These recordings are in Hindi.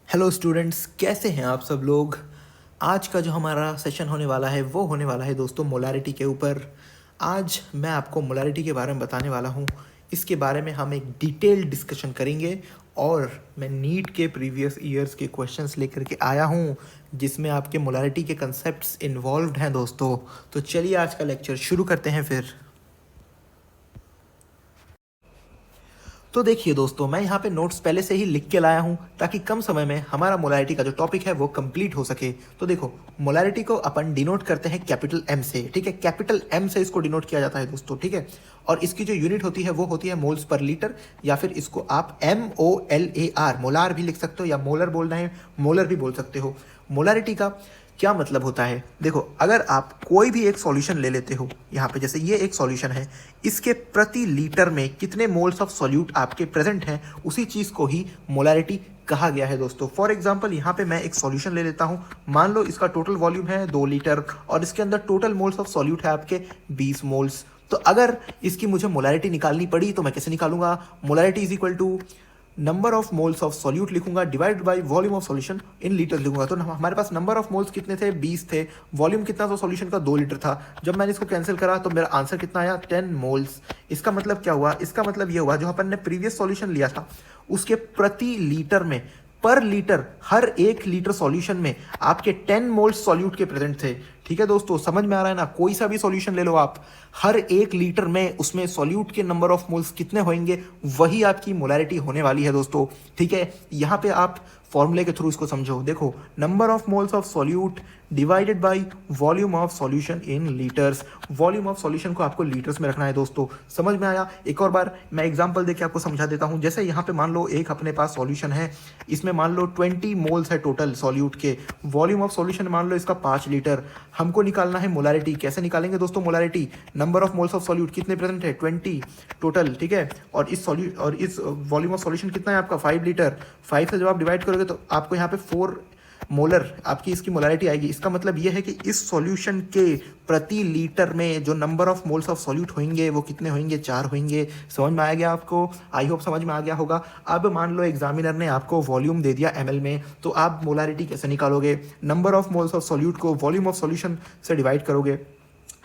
हेलो स्टूडेंट्स, कैसे हैं आप सब लोग। आज का जो हमारा सेशन होने वाला है वो होने वाला है दोस्तों मोलारिटी के ऊपर। आज मैं आपको मोलारिटी के बारे में बताने वाला हूँ। इसके बारे में हम एक डिटेल्ड डिस्कशन करेंगे और मैं नीट के प्रीवियस ईयर्स के क्वेश्चंस लेकर के आया हूँ जिसमें आपके मोलारिटी के कंसेप्ट्स इन्वॉल्व्ड हैं दोस्तों। तो चलिए आज का लेक्चर शुरू करते हैं फिर। तो देखिए दोस्तों, मैं यहाँ पे नोट्स पहले से ही लिख के लाया हूँ ताकि कम समय में हमारा मोलारिटी का जो टॉपिक है वो कंप्लीट हो सके। तो देखो, मोलारिटी को अपन डिनोट करते हैं कैपिटल एम से, ठीक है। कैपिटल एम से इसको डिनोट किया जाता है दोस्तों, ठीक है। और इसकी जो यूनिट होती है वो होती है मोल्स पर लीटर, या फिर इसको आप MOLAR मोलार भी लिख सकते हो, या मोलर बोलना है मोलर भी बोल सकते हो। मोलारिटी का क्या मतलब होता है, देखो, अगर आप कोई भी एक सॉल्यूशन ले लेते हो, यहाँ पे जैसे ये एक सॉल्यूशन है, इसके प्रति लीटर में कितने मोल्स ऑफ सॉल्यूट आपके प्रेजेंट हैं, उसी चीज़ को ही मोलारिटी कहा गया है दोस्तों। फॉर एग्जांपल यहाँ पे मैं एक सॉल्यूशन ले लेता हूँ, मान लो इसका टोटल वॉल्यूम है 2 लीटर और इसके अंदर टोटल मोल्स ऑफ सॉल्यूट है आपके 20 मोल्स। तो अगर इसकी मुझे मोलारिटी निकालनी पड़ी तो मैं कैसे निकालूंगा, molarity is equal to number of moles of solute लिखूंगा divide by volume of solution in litre लिखूंगा। तो हमारे पास नंबर ऑफ मोल्स कितने थे, 20 थे। वॉल्यूम कितना था सॉल्यूशन का, 2 लीटर था। जब मैंने इसको कैंसिल करा तो मेरा आंसर कितना आया, 10 मोल्स। इसका मतलब क्या हुआ, इसका मतलब ये हुआ जो अपन ने प्रीवियस सॉल्यूशन लिया था उसके प्रति लीटर में, पर लीटर, हर 1 लीटर सॉल्यूशन में आपके 10 मोल्स सॉल्यूट के प्रेजेंट थे। ठीक है दोस्तों, समझ में आ रहा है ना। कोई सा भी सॉल्यूशन ले लो आप, हर 1 लीटर में उसमें सॉल्यूट के नंबर ऑफ मोल्स कितने होंगे वही आपकी मोलारिटी होने वाली है दोस्तों, ठीक है। यहाँ पे आप फॉर्मूले के थ्रू इसको समझो। देखो, number of moles of solute divided by volume of solution in litres. Volume of solution को आपको लीटर्स में रखना है दोस्तों, समझ में आया। एक और बार मैं एग्जांपल देके आपको समझा देता हूं। जैसे यहाँ पे मान लो एक अपने पास सॉल्यूशन है, इसमें मान लो 20 मोल्स है टोटल सॉल्यूट के। वॉल्यूम ऑफ सॉल्यूशन मान लो इसका 5 लीटर। हमको निकालना है मोलारिटी। कैसे निकालेंगे दोस्तों molarity, number of moles of solute कितने प्रेजेंट है, 20 टोटल, ठीक है। और इस वॉल्यूम ऑफ सॉल्यूशन कितना है आपका, 5 लीटर। 5 से जब आप डिवाइड करोगे तो आपको यहाँ पे 4 मोलर आपकी इसकी मोलारिटी आएगी। इसका मतलब यह है कि इस सॉल्यूशन के प्रति लीटर में जो number of moles of solute होंगे वो कितने होंगे, 4 होंगे। समझ में आ गया आपको, आई होप समझ में आ गया होगा। अब मान लो एग्जामिनर ने आपको वॉल्यूम दे दिया ml में, तो आप मोलारिटी कैसे निकालोगे, number of moles of solute को वॉल्यूम ऑफ सॉल्यूशन से डिवाइड करोगे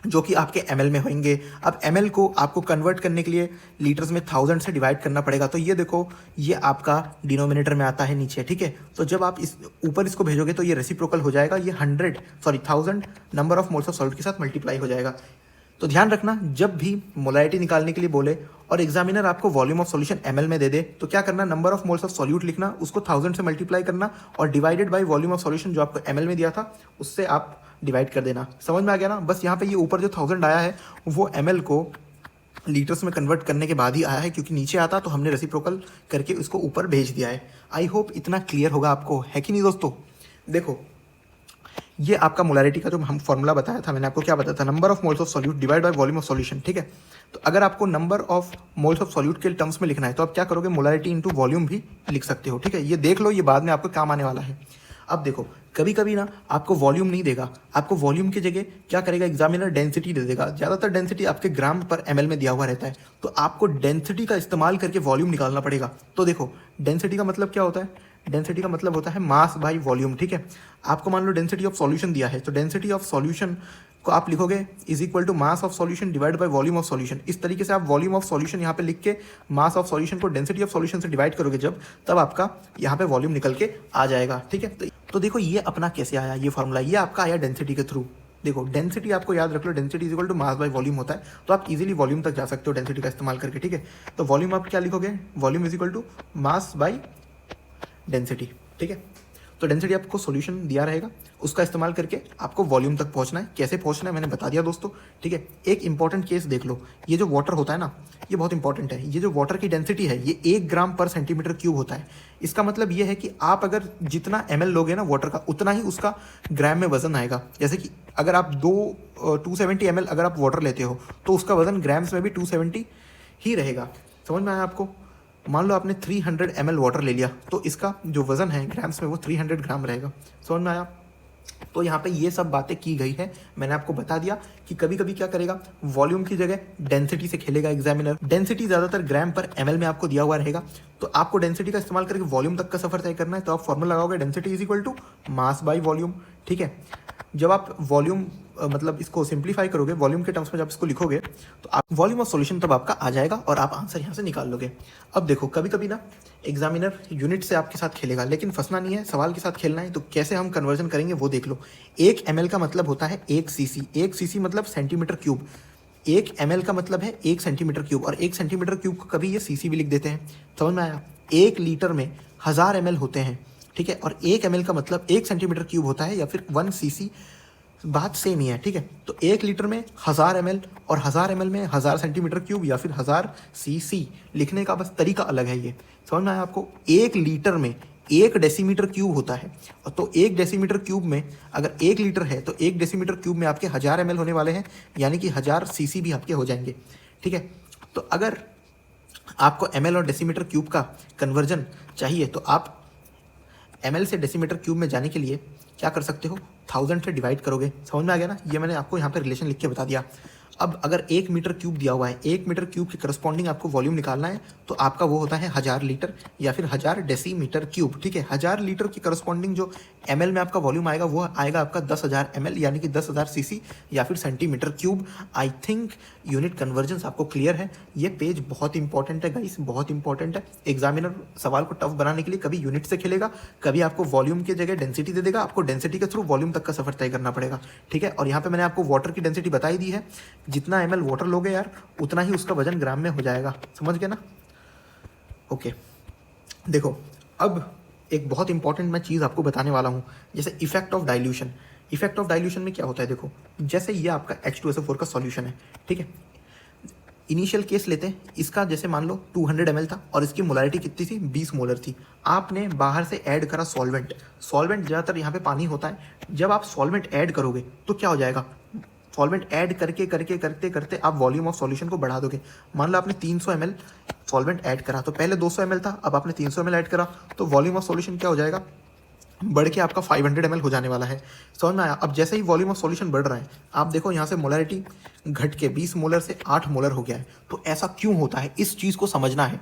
जो कि आपके ml में होंगे। अब ml को आपको कन्वर्ट करने के लिए लीटर्स में 1000 से डिवाइड करना पड़ेगा। तो ये देखो, ये आपका डिनोमिनेटर में आता है नीचे, ठीक है। तो जब आप इस ऊपर इसको भेजोगे तो ये रेसिप्रोकल हो जाएगा, ये 1000 number of moles of solute के साथ मल्टीप्लाई हो जाएगा। तो ध्यान रखना, जब भी मोलारिटी निकालने के लिए बोले और एग्जामिनर आपको वॉल्यूम ऑफ सॉल्यूशन ml में दे दे तो क्या करना, number of moles of solute लिखना, उसको 1000 से मल्टीप्लाई करना और divided by volume of solution जो आपको ml में दिया था उससे आप डिवाइड कर देना। समझ में आ गया ना। बस यहाँ पे ये ऊपर जो 1000 आया है वो ml को लीटर्स में कन्वर्ट करने के बाद ही आया है, क्योंकि नीचे आता तो हमने रेसिप्रोकल करके उसको ऊपर भेज दिया है। आई होप इतना क्लियर होगा आपको, है कि नहीं दोस्तों। देखो, ये आपका मोलारिटी का जो हम फॉर्मूला बताया था, मैंने आपको क्या बताया था, number of moles of solute divide by volume of solution, ठीक है। तो अगर आपको number of moles of solute के टर्म्स में लिखना है तो आप क्या करोगे, मोलारिटी इनटू वॉल्यूम भी लिख सकते हो, ठीक है। ये देख लो, ये बाद में आपको काम आने वाला है। अब देखो, कभी कभी ना आपको वॉल्यूम नहीं देगा, आपको वॉल्यूम की जगह क्या करेगा एग्जामिनर, डेंसिटी दे देगा। ज़्यादातर डेंसिटी आपके ग्राम पर ml में दिया हुआ रहता है, तो आपको डेंसिटी का इस्तेमाल करके वॉल्यूम निकालना पड़ेगा। तो देखो, डेंसिटी का मतलब क्या होता है, डेंसिटी का मतलब होता है मास बाई वॉल्यूम, ठीक है। आपको मान लो डेंसिटी ऑफ सॉल्यूशन दिया है, तो डेंसिटी ऑफ सॉल्यूशन को आप लिखोगे is equal to mass of solution divide by volume of solution. इस तरीके से आप वॉल्यूम ऑफ सॉल्यूशन यहाँ पे लिख के मास ऑफ सॉल्यूशन को डेंसिटी ऑफ सॉल्यूशन से डिवाइड करोगे जब, तब आपका यहाँ पे वॉल्यूम निकल के आ जाएगा, ठीक है। तो देखो, ये अपना कैसे आया ये फॉर्मूला, ये आपका आया डेंसिटी के थ्रू। देखो, डेंसिटी आपको याद रख लो, density is equal to mass by volume होता है, तो आप इजीली वॉल्यूम तक जा सकते हो डेंसिटी का इस्तेमाल करके, ठीक है। तो वॉल्यूम आप क्या लिखोगे, volume is equal to mass by density, ठीक है। तो डेंसिटी आपको सॉल्यूशन दिया रहेगा, उसका इस्तेमाल करके आपको वॉल्यूम तक पहुंचना है। कैसे पहुंचना है मैंने बता दिया दोस्तों, ठीक है। एक इंपॉर्टेंट केस देख लो, ये जो वाटर होता है ना, ये बहुत इंपॉर्टेंट है। ये जो वाटर की डेंसिटी है ये 1 ग्राम पर सेंटीमीटर क्यूब होता है। इसका मतलब ये है कि आप अगर जितना ml लोगे ना वाटर का, उतना ही उसका ग्राम में वजन आएगा। जैसे कि अगर आप 270 ml अगर आप वाटर लेते हो तो उसका वजन ग्राम्स में भी 270 ही रहेगा। समझ में आया आपको। मान लो आपने 300 ml वाटर ले लिया तो इसका जो वजन है ग्राम्स में वो 300 ग्राम रहेगा। समझ में आया। तो यहाँ पे ये सब बातें की गई है। मैंने आपको बता दिया कि कभी कभी क्या करेगा, वॉल्यूम की जगह डेंसिटी से खेलेगा एग्जामिनर। डेंसिटी ज्यादातर ग्राम पर एमएल में आपको दिया हुआ रहेगा, तो आपको डेंसिटी का इस्तेमाल करके वॉल्यूम तक का सफर तय करना है। तो आप फॉर्मूला लगाओगे density is equal to mass by volume. ठीक है, जब आप वॉल्यूम मतलब इसको सिंप्लीफाई करोगे, वॉल्यूम के टर्म्स में जब इसको लिखोगे तो आप वॉल्यूम ऑफ सॉल्यूशन तब आपका आ जाएगा और आप आंसर यहाँ से निकाल लोगे। अब देखो कभी कभी ना एग्जामिनर यूनिट से आपके साथ खेलेगा, लेकिन फंसना नहीं है, सवाल के साथ खेलना है। तो कैसे हम कन्वर्जन करेंगे वो देख लो। 1 ml का मतलब होता है 1 cc, 1 cc मतलब सेंटीमीटर क्यूब। 1 ml का मतलब है 1 सेंटीमीटर क्यूब, और 1 सेंटीमीटर क्यूब को कभी ये cc भी लिख देते हैं। समझ में आया? 1 लीटर में 1000 ml होते हैं। ठीक है, और 1 ml का मतलब 1 सेंटीमीटर क्यूब होता है या फिर 1 cc, बात सेम ही है। ठीक है, तो 1 लीटर में 1000 ml और 1000 ml में 1000 सेंटीमीटर क्यूब या फिर 1000 cc, लिखने का बस तरीका अलग है। ये समझ में आया आपको? 1 लीटर में 1 डेसीमीटर क्यूब होता है, और तो 1 डेसीमीटर क्यूब में अगर 1 लीटर है तो 1 डेसीमीटर क्यूब में आपके 1000 ml होने वाले हैं, यानी कि 1000 cc भी आपके हो जाएंगे। ठीक है, तो अगर आपको ml और डेसीमीटर क्यूब का कन्वर्जन चाहिए तो आप ml से डेसीमीटर क्यूब में जाने के लिए क्या कर सकते हो, 1000 से डिवाइड करोगे। समझ में आ गया ना? ये मैंने आपको यहाँ पे रिलेशन लिख के बता दिया। अब अगर 1 मीटर क्यूब दिया हुआ है, 1 मीटर क्यूब के करस्पॉन्डिंग आपको वॉल्यूम निकालना है, तो आपका वो होता है 1000 लीटर या फिर 1000 डेसीमीटर क्यूब। ठीक है, 1000 लीटर की करस्पॉन्डिंग जो ml में आपका वॉल्यूम आएगा वो आएगा आपका 10,000 ml, यानी कि 10,000 cc या फिर centimetre cube. I think unit convergence आपको क्लियर है। ये पेज बहुत इंपॉर्टेंट है गाइस, बहुत इंपॉर्टेंट है। एग्जामिनर सवाल को टफ बनाने के लिए कभी यूनिट से खेलेगा, कभी आपको वॉल्यूम की जगह डेंसिटी दे देगा, आपको डेंसिटी के थ्रू वॉल्यूम तक का सफर तय करना पड़ेगा। ठीक है, और यहाँ पे मैंने आपको वाटर की डेंसिटी बताई दी है, जितना ml वाटर लोगे यार उतना ही उसका वजन ग्राम में हो जाएगा। समझ गए ना? ओके, देखो अब एक बहुत इंपॉर्टेंट मैं चीज़ आपको बताने वाला हूँ, जैसे effect of dilution. Effect of dilution में क्या होता है, देखो जैसे ये आपका H2SO4 का सॉल्यूशन है। ठीक है, इनिशियल केस लेते हैं इसका, जैसे मान लो 200 ml था और इसकी मोलारिटी कितनी थी, 20 मोलर थी। आपने बाहर से ऐड करा सॉल्वेंट। सॉल्वेंट ज़्यादातर यहाँ पे पानी होता है। जब आप सॉल्वेंट ऐड करोगे तो क्या हो जाएगा, सॉल्वेंट ऐड करके करके करते करते आप वॉल्यूम ऑफ सॉल्यूशन को बढ़ा दोगे। मान लो आपने 300 ml सॉल्वेंट ऐड करा, तो पहले 200 ml था, अब आपने 300 ml ऐड करा, तो वॉल्यूम ऑफ सॉल्यूशन क्या हो जाएगा, बढ़ के आपका 500 ml हो जाने वाला है। समझ में आया? अब जैसे ही वॉल्यूम ऑफ सॉल्यूशन बढ़ रहा है, आप देखो यहाँ से मोलरिटी घट के 20 मोलर से 8 मोलर हो गया है। तो ऐसा क्यों होता है, इस चीज़ को समझना है।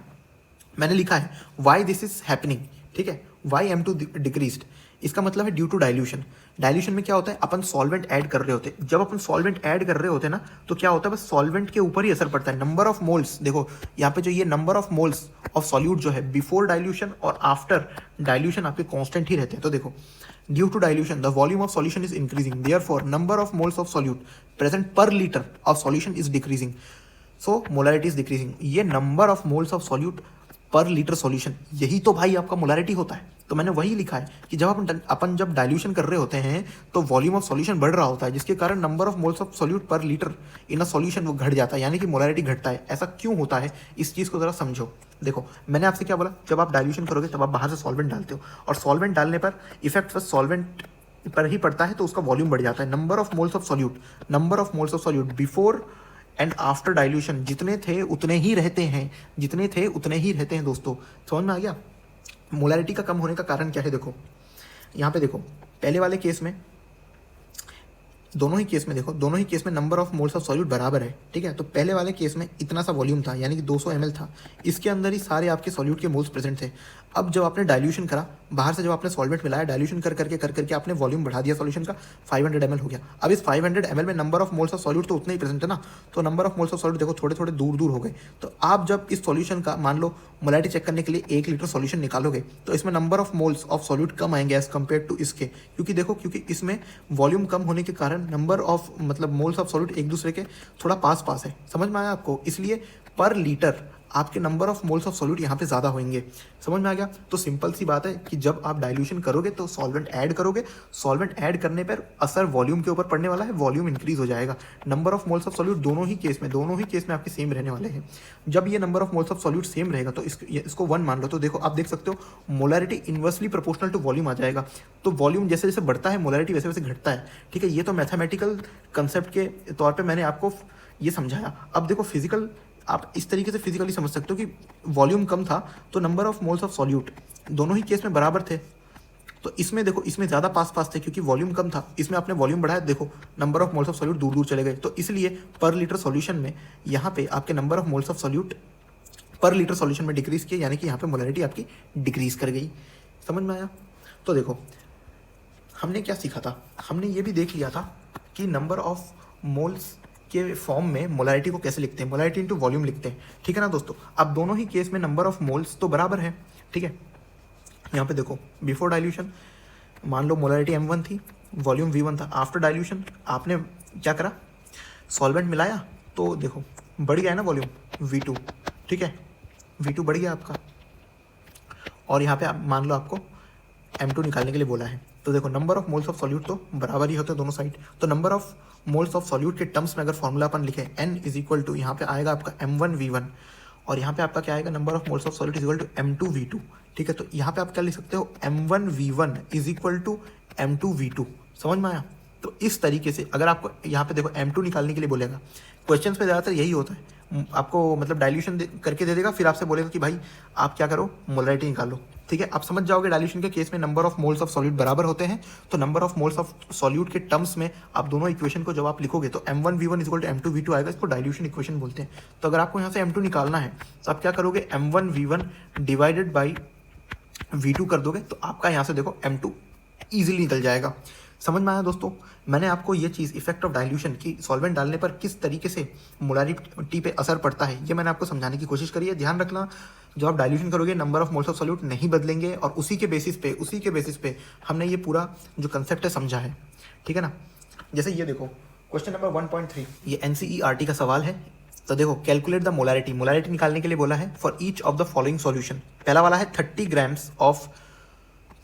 मैंने लिखा है वाई दिस इज हैपनिंग। ठीक है, वाई M2 डिक्रीज्ड, इसका मतलब है ड्यू टू डाइल्यूशन। डाइल्यूशन में क्या होता है, अपन सॉल्वेंट ऐड कर रहे होते हैं। जब अपन सॉल्वेंट ऐड कर रहे होते हैं ना, तो क्या होता है, बस सॉल्वेंट के ऊपर ही असर पड़ता है। नंबर ऑफ मोल्स, देखो यहाँ पे जो ये number of moles of solute जो है बिफोर डाइल्यूशन और आफ्टर डाइल्यूशन आपके कांस्टेंट ही रहते हैं। तो देखो due to dilution the volume of solution is increasing, therefore number of moles of solute present per litre of solution is decreasing, so molarity is decreasing. ये number of moles of solute per litre solution, यही तो भाई आपका मोलारिटी होता है। तो मैंने वही लिखा है कि जब अपन जब डाइल्यूशन कर रहे होते हैं तो वॉल्यूम ऑफ सॉल्यूशन बढ़ रहा होता है, जिसके कारण number of moles of solute per litre in a solution वो घट जाता है, यानी कि मोलारिटी घटता है। ऐसा क्यों होता है, इस चीज़ को जरा समझो। देखो मैंने आपसे क्या बोला, जब आप डाइल्यूशन करोगे तब आप बाहर से सॉल्वेंट डालते हो, और सॉल्वेंट डालने पर इफेक्ट बस सॉल्वेंट पर ही पड़ता है, तो उसका वॉल्यूम बढ़ जाता है। Number of moles of solute, number of moles of solute before and after dilution जितने थे उतने ही रहते हैं, जितने थे उतने ही रहते हैं दोस्तों। समझ में आ गया? मोलारिटी का कम होने का कारण क्या है, देखो यहाँ पे देखो पहले वाले केस में, दोनों ही केस में देखो, दोनों ही केस में number of moles of solute बराबर है। ठीक है, तो पहले वाले केस में इतना सा वॉल्यूम था, यानी कि 200 ml था, इसके अंदर ही सारे आपके सॉल्यूट के मोल्स प्रेजेंट थे। अब जब आपने डाइल्यूशन करा, बाहर से जब आपने सॉल्वेंट मिलाया, डाइल्यूशन कर करके आपने वॉल्यूम बढ़ा दिया सॉल्यूशन का, 500 ml हो गया। अब इस 500 ml में number of moles of solute तो उतने ही प्रेजेंट है ना, तो number of moles of solute देखो थोड़े थोड़े दूर दूर हो गए। तो आप जब इस सॉल्यूशन का मान लो मोलारिटी चेक करने के लिए 1 लीटर सॉल्यूशन निकालोगे, तो इसमें number of moles of solute कम आएंगे एज कम्पेयर टू इसके, क्योंकि देखो क्योंकि इसमें वॉल्यूम कम होने के कारण नंबर ऑफ मतलब मोल्स ऑफ सॉल्यूट एक दूसरे के थोड़ा पास पास है। समझ में आया आपको? इसलिए पर लीटर आपके number of moles of solute यहाँ पे ज़्यादा होंगे। समझ में आ गया? तो सिंपल सी बात है कि जब आप डाइल्यूशन करोगे तो सॉल्वेंट ऐड करोगे, सॉल्वेंट ऐड करने पर असर वॉल्यूम के ऊपर पड़ने वाला है, वॉल्यूम इंक्रीज हो जाएगा। Number of moles of solute दोनों ही केस में आपके सेम रहने वाले हैं। जब ये number of moles of solute same रहेगा तो इसको 1 मान लो, तो देखो आप देख सकते हो molarity inversely proportional to volume आ जाएगा। तो वॉल्यूम जैसे जैसे बढ़ता है मोलारिटी वैसे वैसे घटता है। ठीक है, ये तो मैथमेटिकल कंसेप्ट के तौर पर मैंने आपको ये समझाया। अब देखो फिजिकल, आप इस तरीके से फिजिकली समझ सकते हो कि वॉल्यूम कम था तो number of moles of solute दोनों ही केस में बराबर थे, तो इसमें देखो, इसमें ज़्यादा पास पास थे क्योंकि वॉल्यूम कम था, इसमें आपने वॉल्यूम बढ़ाया, देखो number of moles of solute दूर दूर चले गए। तो इसलिए पर लीटर सॉल्यूशन में यहाँ पे आपके number of moles of solute per litre solution में डिक्रीज किए, यानी कि यहाँ पे मोलैरिटी आपकी डिक्रीज कर गई। समझ में आया? तो देखो हमने क्या सीखा था, हमने ये भी देख लिया था कि नंबर ऑफ मोल्स के फॉर्म में मोलैरिटी को कैसे लिखते हैं, मोलैरिटी इनटू वॉल्यूम लिखते हैं, ठीक है ना दोस्तों। अब दोनों ही केस में नंबर ऑफ मोल्स तो बराबर है, ठीक है। यहाँ पे देखो बिफोर डाइल्यूशन मान लो मोलैरिटी m1 थी, वॉल्यूम v1 था। आफ्टर डाइल्यूशन आपने क्या करा, सॉल्वेंट मिलाया, तो देखो बढ़ गया है ना वॉल्यूम v2, ठीक है, v2 बढ़ गया आपका। और यहाँ पे आप मान लो आपको m2 निकालने के लिए बोला है, तो देखो number of moles of solute तो बराबर ही होते हैं दोनों साइड। तो number of moles of solute के टर्म्स में अगर फॉर्मूला अपन लिखे n इज इक्वल टू, यहाँ पे आएगा आपका m1 v1, और यहाँ पे आपका क्या आएगा, number of moles of solute is equal to m2 v2, ठीक है। तो यहाँ पे आप क्या लिख सकते हो, m1 v1 is equal to m2 v2। समझ में आया? तो इस तरीके से अगर आपको यहाँ पे देखो m2 निकालने के लिए बोलेगा, क्वेश्चंस पे ज़्यादातर यही होता है, आपको मतलब डाइल्यूशन करके दे देगा, फिर आपसे बोलेगा कि भाई आप क्या करो, मोलैरिटी निकालो, ठीक है। आप समझ जाओगे डाइल्यूशन के केस में number of moles of solute बराबर होते हैं, तो number of moles of solute के टर्म्स में आप दोनों इक्वेशन को जब आप लिखोगे तो m1 v1 equal to m2 v2 आएगा, इसको डाइल्यूशन इक्वेशन बोलते हैं। तो अगर आपको यहाँ से m2 निकालना है तो आप क्या करोगे, m1 v1 divided by v2 कर दोगे, तो आपका यहाँ से देखो m2 ईजिली निकल जाएगा। समझ में आया दोस्तों? मैंने आपको ये चीज़ इफेक्ट ऑफ डाइल्यूशन की सॉल्वेंट डालने पर किस तरीके से मोलैरिटी पे असर पड़ता है, ये मैंने आपको समझाने की कोशिश करी है। ध्यान रखना, जब आप डाइल्यूशन करोगे number of moles of solute नहीं बदलेंगे, और उसी के बेसिस पे हमने ये पूरा जो कंसेप्ट है समझा है, ठीक है ना। जैसे ये देखो क्वेश्चन नंबर 1.3, ये NCERT का सवाल है। तो देखो कैलकुलेट द मोलैरिटी, मोलैरिटी निकालने के लिए बोला है for each of the following solution. पहला वाला है 30 grams of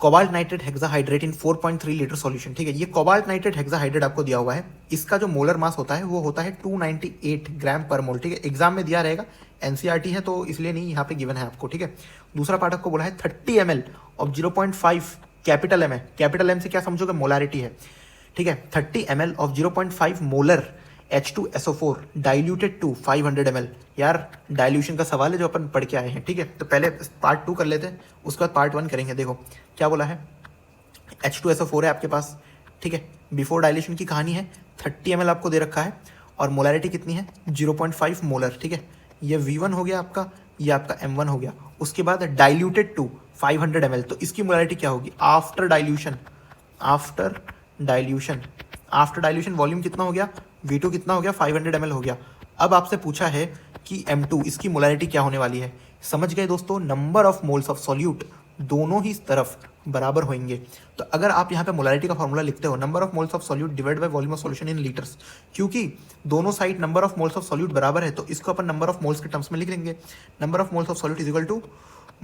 cobalt nitrate hexahydrate in 4.3 litre solution, ठीक है। ये कोबाल्ट नाइट्रेट हेक्साहाइड्रेट आपको दिया हुआ है, इसका जो मोलर मास होता है वो होता है 298 ग्राम पर मोल, ठीक है। एग्जाम में दिया रहेगा, NCERT है तो इसलिए नहीं, यहाँ पे गिवन है आपको, ठीक है। दूसरा पार्ट आपको बोला है 30 ml ऑफ 0.5 कैपिटल M है, कैपिटल M से क्या समझोगे, मोलैरिटी है, ठीक है। 30 ml of 0.5 molar H2SO4 diluted to 500 ml। यार डाइल्यूशन का सवाल है जो अपन पढ़ के आए हैं, ठीक है। तो पहले पार्ट 2 कर लेते हैं, उसके बाद पार्ट 1 करेंगे। देखो क्या बोला है, H2SO4 है आपके पास, ठीक है। बिफोर डाइल्यूशन की कहानी है, 30 ml आपको दे रखा है, और मोलैरिटी कितनी है, 0.5 मोलर, ठीक है। ये V1 हो गया आपका, ये आपका M1 हो गया। उसके बाद डाइल्यूटेड टू 500 ml, तो इसकी मोलैरिटी क्या होगी after dilution, after dilution volume कितना हो गया, V2 कितना हो गया, 500 ml हो गया। अब आपसे पूछा है कि M2 इसकी मोलैरिटी क्या होने वाली है। समझ गए दोस्तों, number of moles of solute दोनों ही तरफ बराबर होंगे। तो अगर आप यहाँ पे मोलैरिटी का फॉर्मूला लिखते हो, number of moles of solute divide by volume of solution in litres, क्योंकि दोनों side number of moles of solute बराबर है, तो इसको अपन नंबर ऑफ मोल्स के टर्म्स में लिख लेंगे। Number of moles of solute is equal to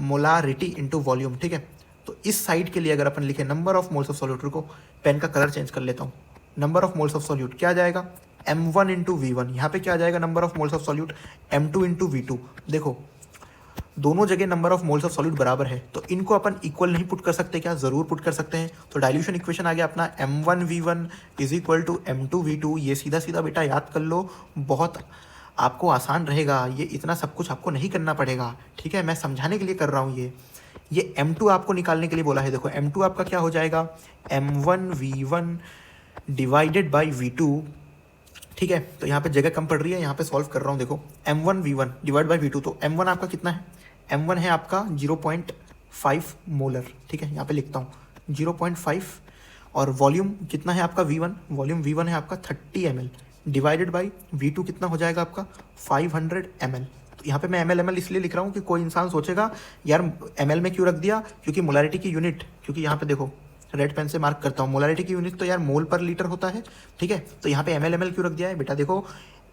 molarity into volume, ठीक है। तो इस साइड के लिए अगर अपन लिखे number of moles of solute, को पेन का कलर चेंज कर लेता हूँ, number of moles of solute क्या आ जाएगा, M1 इंटू V1। यहाँ पे क्या आ जाएगा, number of moles of solute M2 into V2। देखो दोनों जगह number of moles of solute बराबर है, तो इनको अपन इक्वल नहीं पुट कर सकते क्या, जरूर पुट कर सकते हैं। तो डाइल्यूशन इक्वेशन आ गया अपना M1 V1 is equal to M2 V2। ये सीधा सीधा बेटा याद कर लो, बहुत आपको आसान रहेगा, ये इतना सब कुछ आपको नहीं करना पड़ेगा, ठीक है। मैं समझाने के लिए कर रहा हूँ। ये M2 आपको निकालने के लिए बोला है। देखो M2 आपका क्या हो जाएगा, M1 V1 divided by V2, ठीक है। तो यहाँ पे जगह कम पड़ रही है, यहाँ पे सॉल्व कर रहा हूँ। देखो M1 V1 divide by V2, तो M1 आपका कितना है, M1 है आपका 0.5 मोलर, ठीक है। यहाँ पे लिखता हूँ 0.5, और वॉल्यूम कितना है आपका V1, वॉल्यूम V1 है आपका 30 ml डिवाइडेड बाई V2 कितना हो जाएगा आपका 500 ml। तो यहाँ पे मैं ml इसलिए लिख रहा हूँ कि कोई इंसान सोचेगा यार ml में क्यों रख दिया, क्योंकि मोलैरिटी की यूनिट, क्योंकि यहाँ पे देखो रेड पेन से मार्क करता हूँ, मोलैरिटी की यूनिट तो यार मोल पर लीटर होता है, ठीक है। तो यहाँ पे ml क्यों रख दिया है बेटा, देखो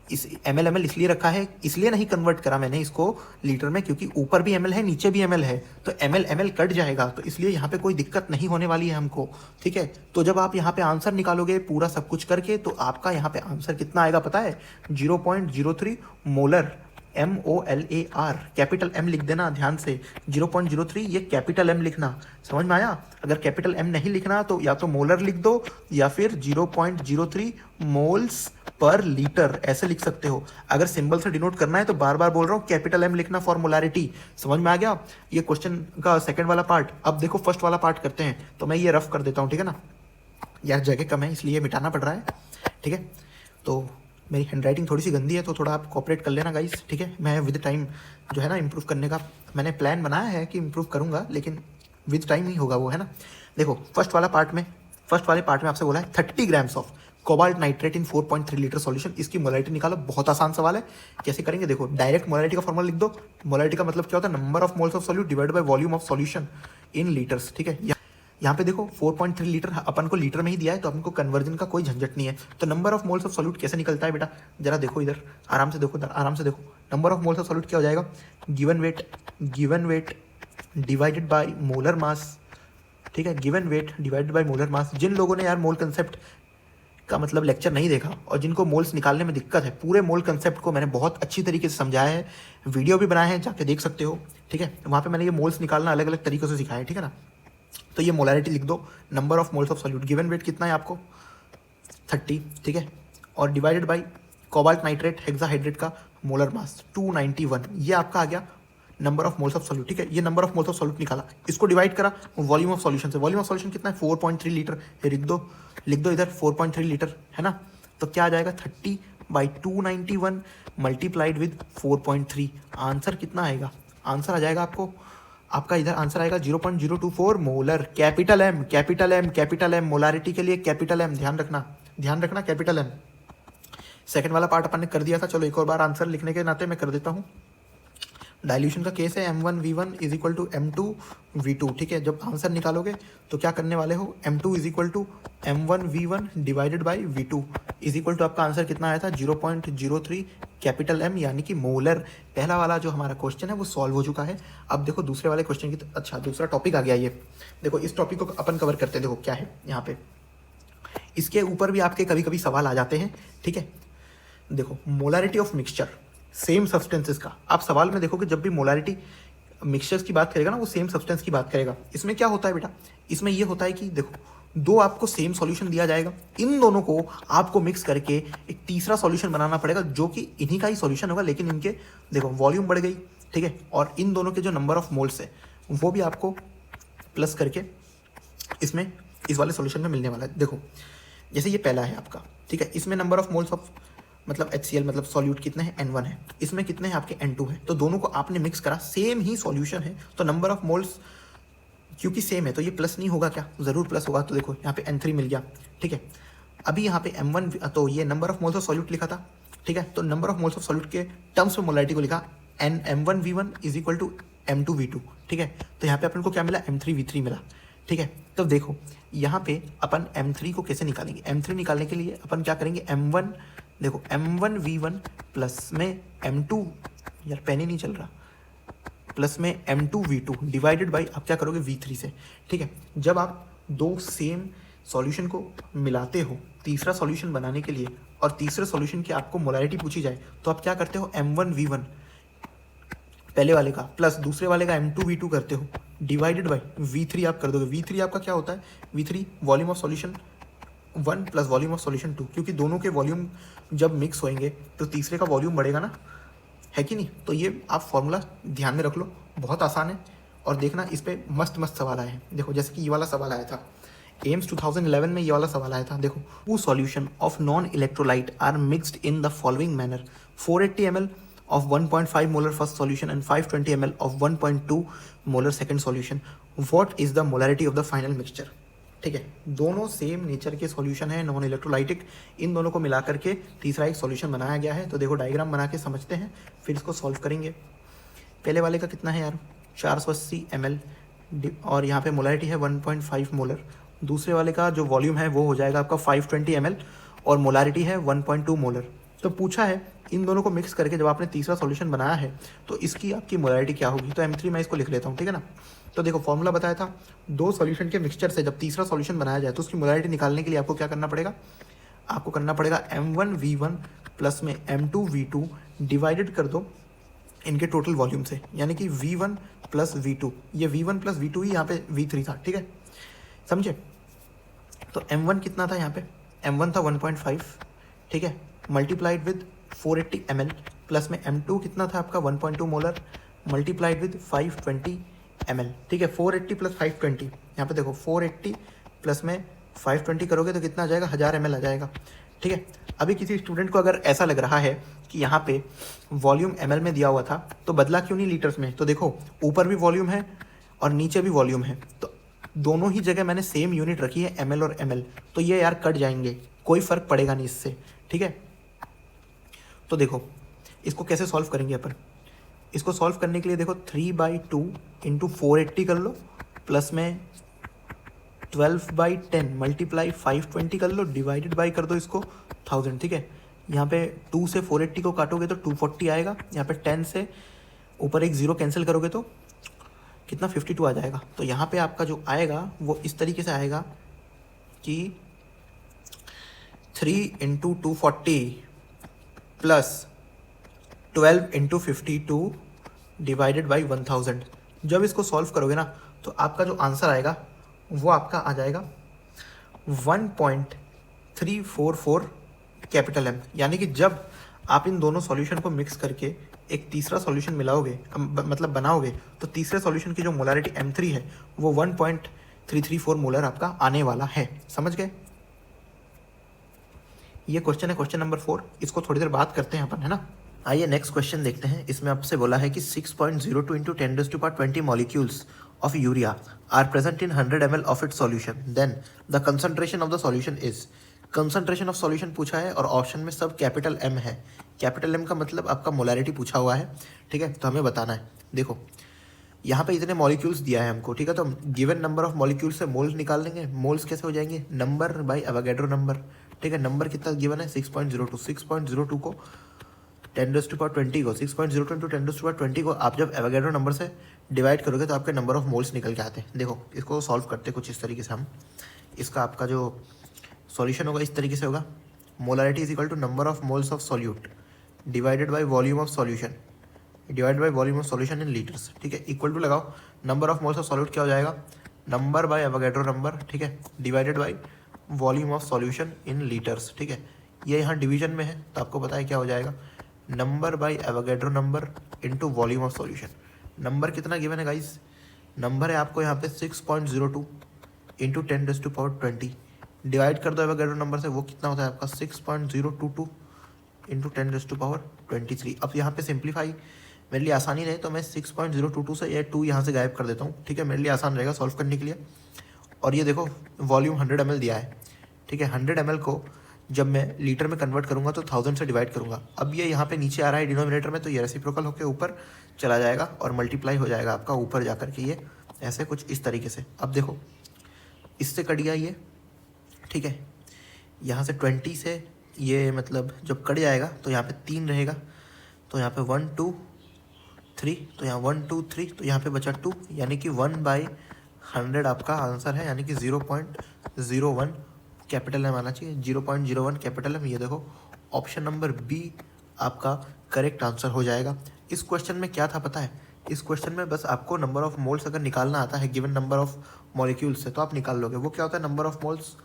इस ml इसलिए रखा है, इसलिए नहीं कन्वर्ट करा मैंने इसको लीटर में, क्योंकि ऊपर भी ml है नीचे भी ml है, तो ml कट जाएगा, तो इसलिए यहाँ पे कोई दिक्कत नहीं होने वाली है हमको, ठीक है। तो जब आप यहाँ पे आंसर निकालोगे पूरा सब कुछ करके, तो आपका यहाँ पे आंसर कितना आएगा पता है, 0.03 मोलर, MOLAR, कैपिटल M लिख देना ध्यान से, 0.03 ये कैपिटल M लिखना। समझ में आया? अगर कैपिटल M नहीं लिखना तो या तो मोलर लिख दो या फिर 0.03 मोल्स पर लीटर ऐसे लिख सकते हो। अगर सिंबल से डिनोट करना है तो बार बार बोल रहा हूँ कैपिटल एम लिखना फॉर मोलैरिटी। समझ में आ गया ये क्वेश्चन का सेकंड वाला पार्ट। अब देखो फर्स्ट वाला पार्ट करते हैं, तो मैं ये रफ कर देता हूँ, ठीक है ना यार, जगह कम है इसलिए मिटाना पड़ रहा है, ठीक है। तो मेरी हैंडराइटिंग थोड़ी सी गंदी है तो थोड़ा आप कोऑपरेट कर लेना गाइस, ठीक है। मैं विद टाइम जो है ना इम्प्रूव करने का मैंने प्लान बनाया है कि इम्प्रूव करूँगा, लेकिन विद टाइम ही होगा वो, है ना। देखो फर्स्ट वाले पार्ट में आपसे बोला है 30 grams of cobalt nitrate in 4.3 litre solution, इसकी मोलैरिटी निकालो। बहुत आसान सवाल है, कैसे करेंगे देखो, डायरेक्ट मोलैरिटी का फॉर्मूला लिख दो। मोलैरिटी का मतलब क्या होता है, number of moles of solute divide by volume of solution in litres, ठीक है। यहाँ पे देखो 4.3 लीटर अपन को लीटर में ही दिया है, तो अपन को कन्वर्जन का कोई झंझट नहीं है। तो number of moles of solute कैसे निकलता है बेटा, जरा देखो इधर, आराम से देखो इधर, आराम से देखो। Number of moles of solute क्या हो जाएगा, given weight divided by molar mass, ठीक है। Given weight divided by molar mass. जिन लोगों ने यार मोल कंसेप्ट का मतलब लेक्चर नहीं देखा और जिनको मोल्स निकालने में दिक्कत है, पूरे मोल कंसेप्ट को मैंने बहुत अच्छी तरीके से समझाया है, वीडियो भी बनाए हैं, जाके देख सकते हो, ठीक है। वहाँ पे मैंने ये मोल्स निकालना अलग अलग तरीकों से सिखाया है, ठीक है ना। तो ये मोलैरिटी लिख दो, number of moles of solute, given weight कितना है आपको 30, ठीक है, और divided by cobalt nitrate hexahydrate का मोलर मास 291, ये आपका आ गया number of moles of solute, ठीक है। ये number of moles of solute निकाला, इसको डिवाइड करा वॉल्यूम ऑफ सॉल्यूशन से। वॉल्यूम ऑफ सॉल्यूशन कितना है 4.3 लीटर, ये लिख दो इधर 4.3 लीटर, है ना। तो क्या आ जाएगा 30/291 मल्टीप्लाइड विद 4.3, आंसर कितना आएगा, आंसर आ जाएगा आपका इधर आंसर आएगा 0.024 मोलर। कैपिटल एम मोलारिटी के लिए कैपिटल एम, ध्यान रखना कैपिटल एम। सेकंड वाला पार्ट अपन ने कर दिया था, चलो एक और बार आंसर लिखने के नाते मैं कर देता हूँ। डाइल्यूशन का केस है m1v1 is equal to m2v2, ठीक है। जब आंसर निकालोगे तो क्या करने वाले हो, m2 is equal to m1v1 divided by v2 is equal to, आपका आंसर कितना आया था 0.03 कैपिटल M, यानी कि मोलर। पहला वाला जो हमारा क्वेश्चन है वो सॉल्व हो चुका है। अब देखो दूसरे वाले क्वेश्चन की, अच्छा दूसरा टॉपिक आ गया ये, देखो इस टॉपिक को अपन कवर करते हैं। देखो क्या है यहाँ पे, इसके ऊपर भी आपके कभी कभी सवाल आ जाते हैं, ठीक है। देखो molarity of mixture same substances का, आप सवाल में देखोगे जब भी मोलारिटी मिक्सचर्स की बात करेगा ना वो सेम सब्सटेंस की बात करेगा। इसमें क्या होता है बेटा, इसमें ये होता है कि देखो दो आपको सेम सॉल्यूशन दिया जाएगा, इन दोनों को आपको मिक्स करके एक तीसरा सॉल्यूशन बनाना पड़ेगा जो कि इन्हीं का ही सॉल्यूशन होगा, लेकिन इनके देखो वॉल्यूम बढ़ गई, ठीक है, और इन दोनों के जो नंबर ऑफ मोल्स है वो भी आपको प्लस करके इसमें इस वाले सॉल्यूशन में मिलने वाला है। देखो जैसे ये पहला है आपका, ठीक है, इसमें नंबर ऑफ मोल्स ऑफ मतलब HCl मतलब सॉल्यूट कितने हैं N1 है, इसमें कितने हैं आपके N2 है, तो दोनों को आपने मिक्स करा, सेम ही सॉल्यूशन है, तो नंबर ऑफ मोल्स क्योंकि सेम है तो ये प्लस नहीं होगा क्या, ज़रूर प्लस होगा। तो देखो यहाँ पे N3 मिल गया, ठीक है। अभी यहाँ पे M1 तो ये number of moles of solute लिखा था, ठीक है, तो number of moles of solute के टर्म्स में मोलैरिटी को लिखा M1v1 is equal to M2v2, ठीक है। तो यहाँ पे अपन को क्या मिला M3v3 मिला, ठीक है। तब देखो यहाँ पे अपन M3 को कैसे निकालेंगे, M3 निकालने के लिए अपन क्या करेंगे, M1 देखो M1v1 प्लस में M2, यार पेन ही नहीं चल रहा, प्लस में M2v2 डिवाइडेड बाई आप क्या करोगे V3 से, ठीक है। जब आप दो सेम सॉल्यूशन को मिलाते हो तीसरा सॉल्यूशन बनाने के लिए और तीसरे सॉल्यूशन की आपको मोलैरिटी पूछी जाए तो आप क्या करते हो, M1v1 पहले वाले का प्लस दूसरे वाले का M2v2 करते हो डिवाइडेड बाई V3 आप कर दोगे। V3 आपका क्या होता है, V3 volume of solution 1 plus volume of solution 2, क्योंकि दोनों के वॉल्यूम जब मिक्स होंगे तो तीसरे का वॉल्यूम बढ़ेगा ना, है कि नहीं। तो ये आप फॉर्मूला ध्यान में रख लो, बहुत आसान है, और देखना इस पर मस्त सवाल आए हैं। देखो जैसे कि ये वाला सवाल आया था एम्स 2011 में, ये वाला सवाल आया था। देखो two solution of non electrolyte are mixed in the following manner, 480 ml of 1.5 molar first solution and 520 ml of 1.2 molar second solution, what is the molarity of the final mixture, ठीक है। दोनों सेम नेचर के सॉल्यूशन है, नॉन इलेक्ट्रोलाइटिक, इन दोनों को मिला करके तीसरा एक सॉल्यूशन बनाया गया है। तो देखो डायग्राम बना के समझते हैं, फिर इसको सॉल्व करेंगे। पहले वाले का कितना है यार 480 ml और यहाँ पे मोलारिटी है 1.5 मोलर। दूसरे वाले का जो वॉल्यूम है वो हो जाएगा आपका 520 ml और मोलारिटी है 1.2 मोलर। तो पूछा है इन दोनों को मिक्स करके जब आपने तीसरा सॉल्यूशन बनाया है तो इसकी आपकी मोलारिटी क्या होगी, तो M3 मैं इसको लिख लेता हूँ, ठीक है ना। तो देखो फॉर्मूला बताया था, दो सॉल्यूशन के मिक्सचर से जब तीसरा सॉल्यूशन बनाया जाए तो उसकी मोलारिटी निकालने के लिए आपको क्या करना पड़ेगा, आपको करना पड़ेगा M1v1 प्लस में M2v2 डिवाइडेड कर दो इनके टोटल वॉल्यूम से, यानी कि V1 प्लस V2, ये V1 प्लस V2 ही यहाँ पे V3 था, ठीक है, समझे। तो M1 कितना था यहाँ पे, M1 था 1.5, ठीक है, मल्टीप्लाइड विद 480 ml प्लस में M2 कितना था आपका 1.2 मोलर मल्टीप्लाइड विद 520 ml। ठीक है, 480 प्लस 520, यहाँ पे देखो 480 प्लस में 520 करोगे तो कितना आ जाएगा, 1000 ml आ जाएगा। ठीक है, अभी किसी स्टूडेंट को अगर ऐसा लग रहा है कि यहाँ पे वॉल्यूम ml में दिया हुआ था तो बदला क्यों नहीं लीटर्स में, तो देखो ऊपर भी वॉल्यूम है और नीचे भी वॉल्यूम है, तो दोनों ही जगह मैंने सेम यूनिट रखी है ml और ml, तो ये यार कट जाएंगे, कोई फर्क पड़ेगा नहीं इससे। ठीक है, तो देखो इसको कैसे सॉल्व करेंगे अपन, इसको सॉल्व करने के लिए देखो 3/2 इंटू 480 कर लो प्लस में 12/10 मल्टीप्लाई 520 कर लो डिवाइडेड बाई कर दो इसको 1000। ठीक है, यहाँ पे 2 से 480 को काटोगे तो 240 आएगा, यहाँ पे 10 से ऊपर एक ज़ीरो कैंसिल करोगे तो कितना 52 आ जाएगा। तो यहाँ पे आपका जो आएगा वो इस तरीके से आएगा कि 3 into 240 plus 12 into 52 divided by 1000। जब इसको सॉल्व करोगे ना तो आपका जो आंसर आएगा वो आपका आ जाएगा 1.344 कैपिटल M। यानी कि जब आप इन दोनों सॉल्यूशन को मिक्स करके एक तीसरा सॉल्यूशन मिलाओगे मतलब बनाओगे तो तीसरे सॉल्यूशन की जो मोलारिटी M3 है वो 1.334 मोलर आपका आने वाला है। समझ गए? ये क्वेश्चन है क्वेश्चन नंबर 4, इसको थोड़ी देर बात करते हैं अपन, है ना। आइए नेक्स्ट क्वेश्चन देखते हैं। इसमें आपसे बोला है कि 6.02 into 10⁻20 molecules of urea are present in 100 ml of it solution, then the concentration of the solution is. Concentration of solution पूछा है और ऑप्शन में सब कैपिटल M है। कैपिटल M का मतलब आपका मोलारिटी पूछा हुआ है। ठीक है, तो हमें बताना है। देखो यहाँ पे इतने मॉलिक्यूल्स दिया है हमको, ठीक है, तो हम गिवन नंबर ऑफ मॉलिक्यूल्स से मोल्स निकाल लेंगे। मोल्स कैसे हो जाएंगे, नंबर बाई एवोगैड्रो नंबर। ठीक है, नंबर कितना गिवन है 6.02, 6.02 को 10⁻20 को 6.02 इंटू 10⁻20 को आप जब एवोगैड्रो नंबर से डिवाइड करोगे तो आपके नंबर ऑफ मोल्स निकल के आते हैं। देखो इसको सॉल्व करते कुछ इस तरीके से हम, इसका आपका जो सॉल्यूशन होगा इस तरीके से होगा, molarity is equal to number of moles of solute divided by volume of solution divided by volume of solution in litres. ठीक है, इक्वल टू लगाओ, number of moles of solute क्या हो जाएगा, नंबर बाय एवोगैड्रो नंबर। ठीक है, divided by volume of solution in litres. ठीक है, ये यहाँ डिवीजन में है तो आपको पता है क्या हो जाएगा, number by Avogadro number into volume of solution. Number कितना गिवन है गाइस, नंबर है आपको यहाँ पे 6.02 इंटू 10⁻20 डिवाइड कर दो एवोगैड्रो नंबर से, वो कितना होता है आपका 6.022 इंटू 10⁻23। अब यहाँ पे सिंप्लीफाई मेरे लिए आसानी रहे तो मैं 6.022 से ये 2 यहाँ से गायब कर देता हूँ। ठीक है, मेरे लिए आसान रहेगा सॉल्व करने के लिए। और ये देखो वॉल्यूम 100 ml दिया है। ठीक है, 100 ml को जब मैं लीटर में कन्वर्ट करूँगा तो 1000 से डिवाइड करूँगा। अब ये यहाँ पे नीचे आ रहा है डिनोमिनेटर में, तो ये रेसिप्रोकल होकर ऊपर चला जाएगा और मल्टीप्लाई हो जाएगा आपका ऊपर जा कर के, ये ऐसे कुछ इस तरीके से। अब देखो इससे कट गया ये। ठीक है, यहाँ से 20 से ये मतलब जब कट जाएगा तो यहाँ पे 3 रहेगा, तो यहाँ पे 1 2 3, तो यहाँ 1 2 3, तो यहाँ पे बचा 2, यानी कि 1/100 आपका आंसर है, यानी कि 0.01 कैपिटल M आना चाहिए, 0.01 कैपिटल M। ये देखो ऑप्शन नंबर बी आपका करेक्ट आंसर हो जाएगा। इस क्वेश्चन में क्या था पता है, इस क्वेश्चन में बस आपको नंबर ऑफ मोल्स अगर निकालना आता है गिवन नंबर ऑफ मॉलिक्यूल्स से तो आप निकाल लोगे। वो क्या होता है, number of moles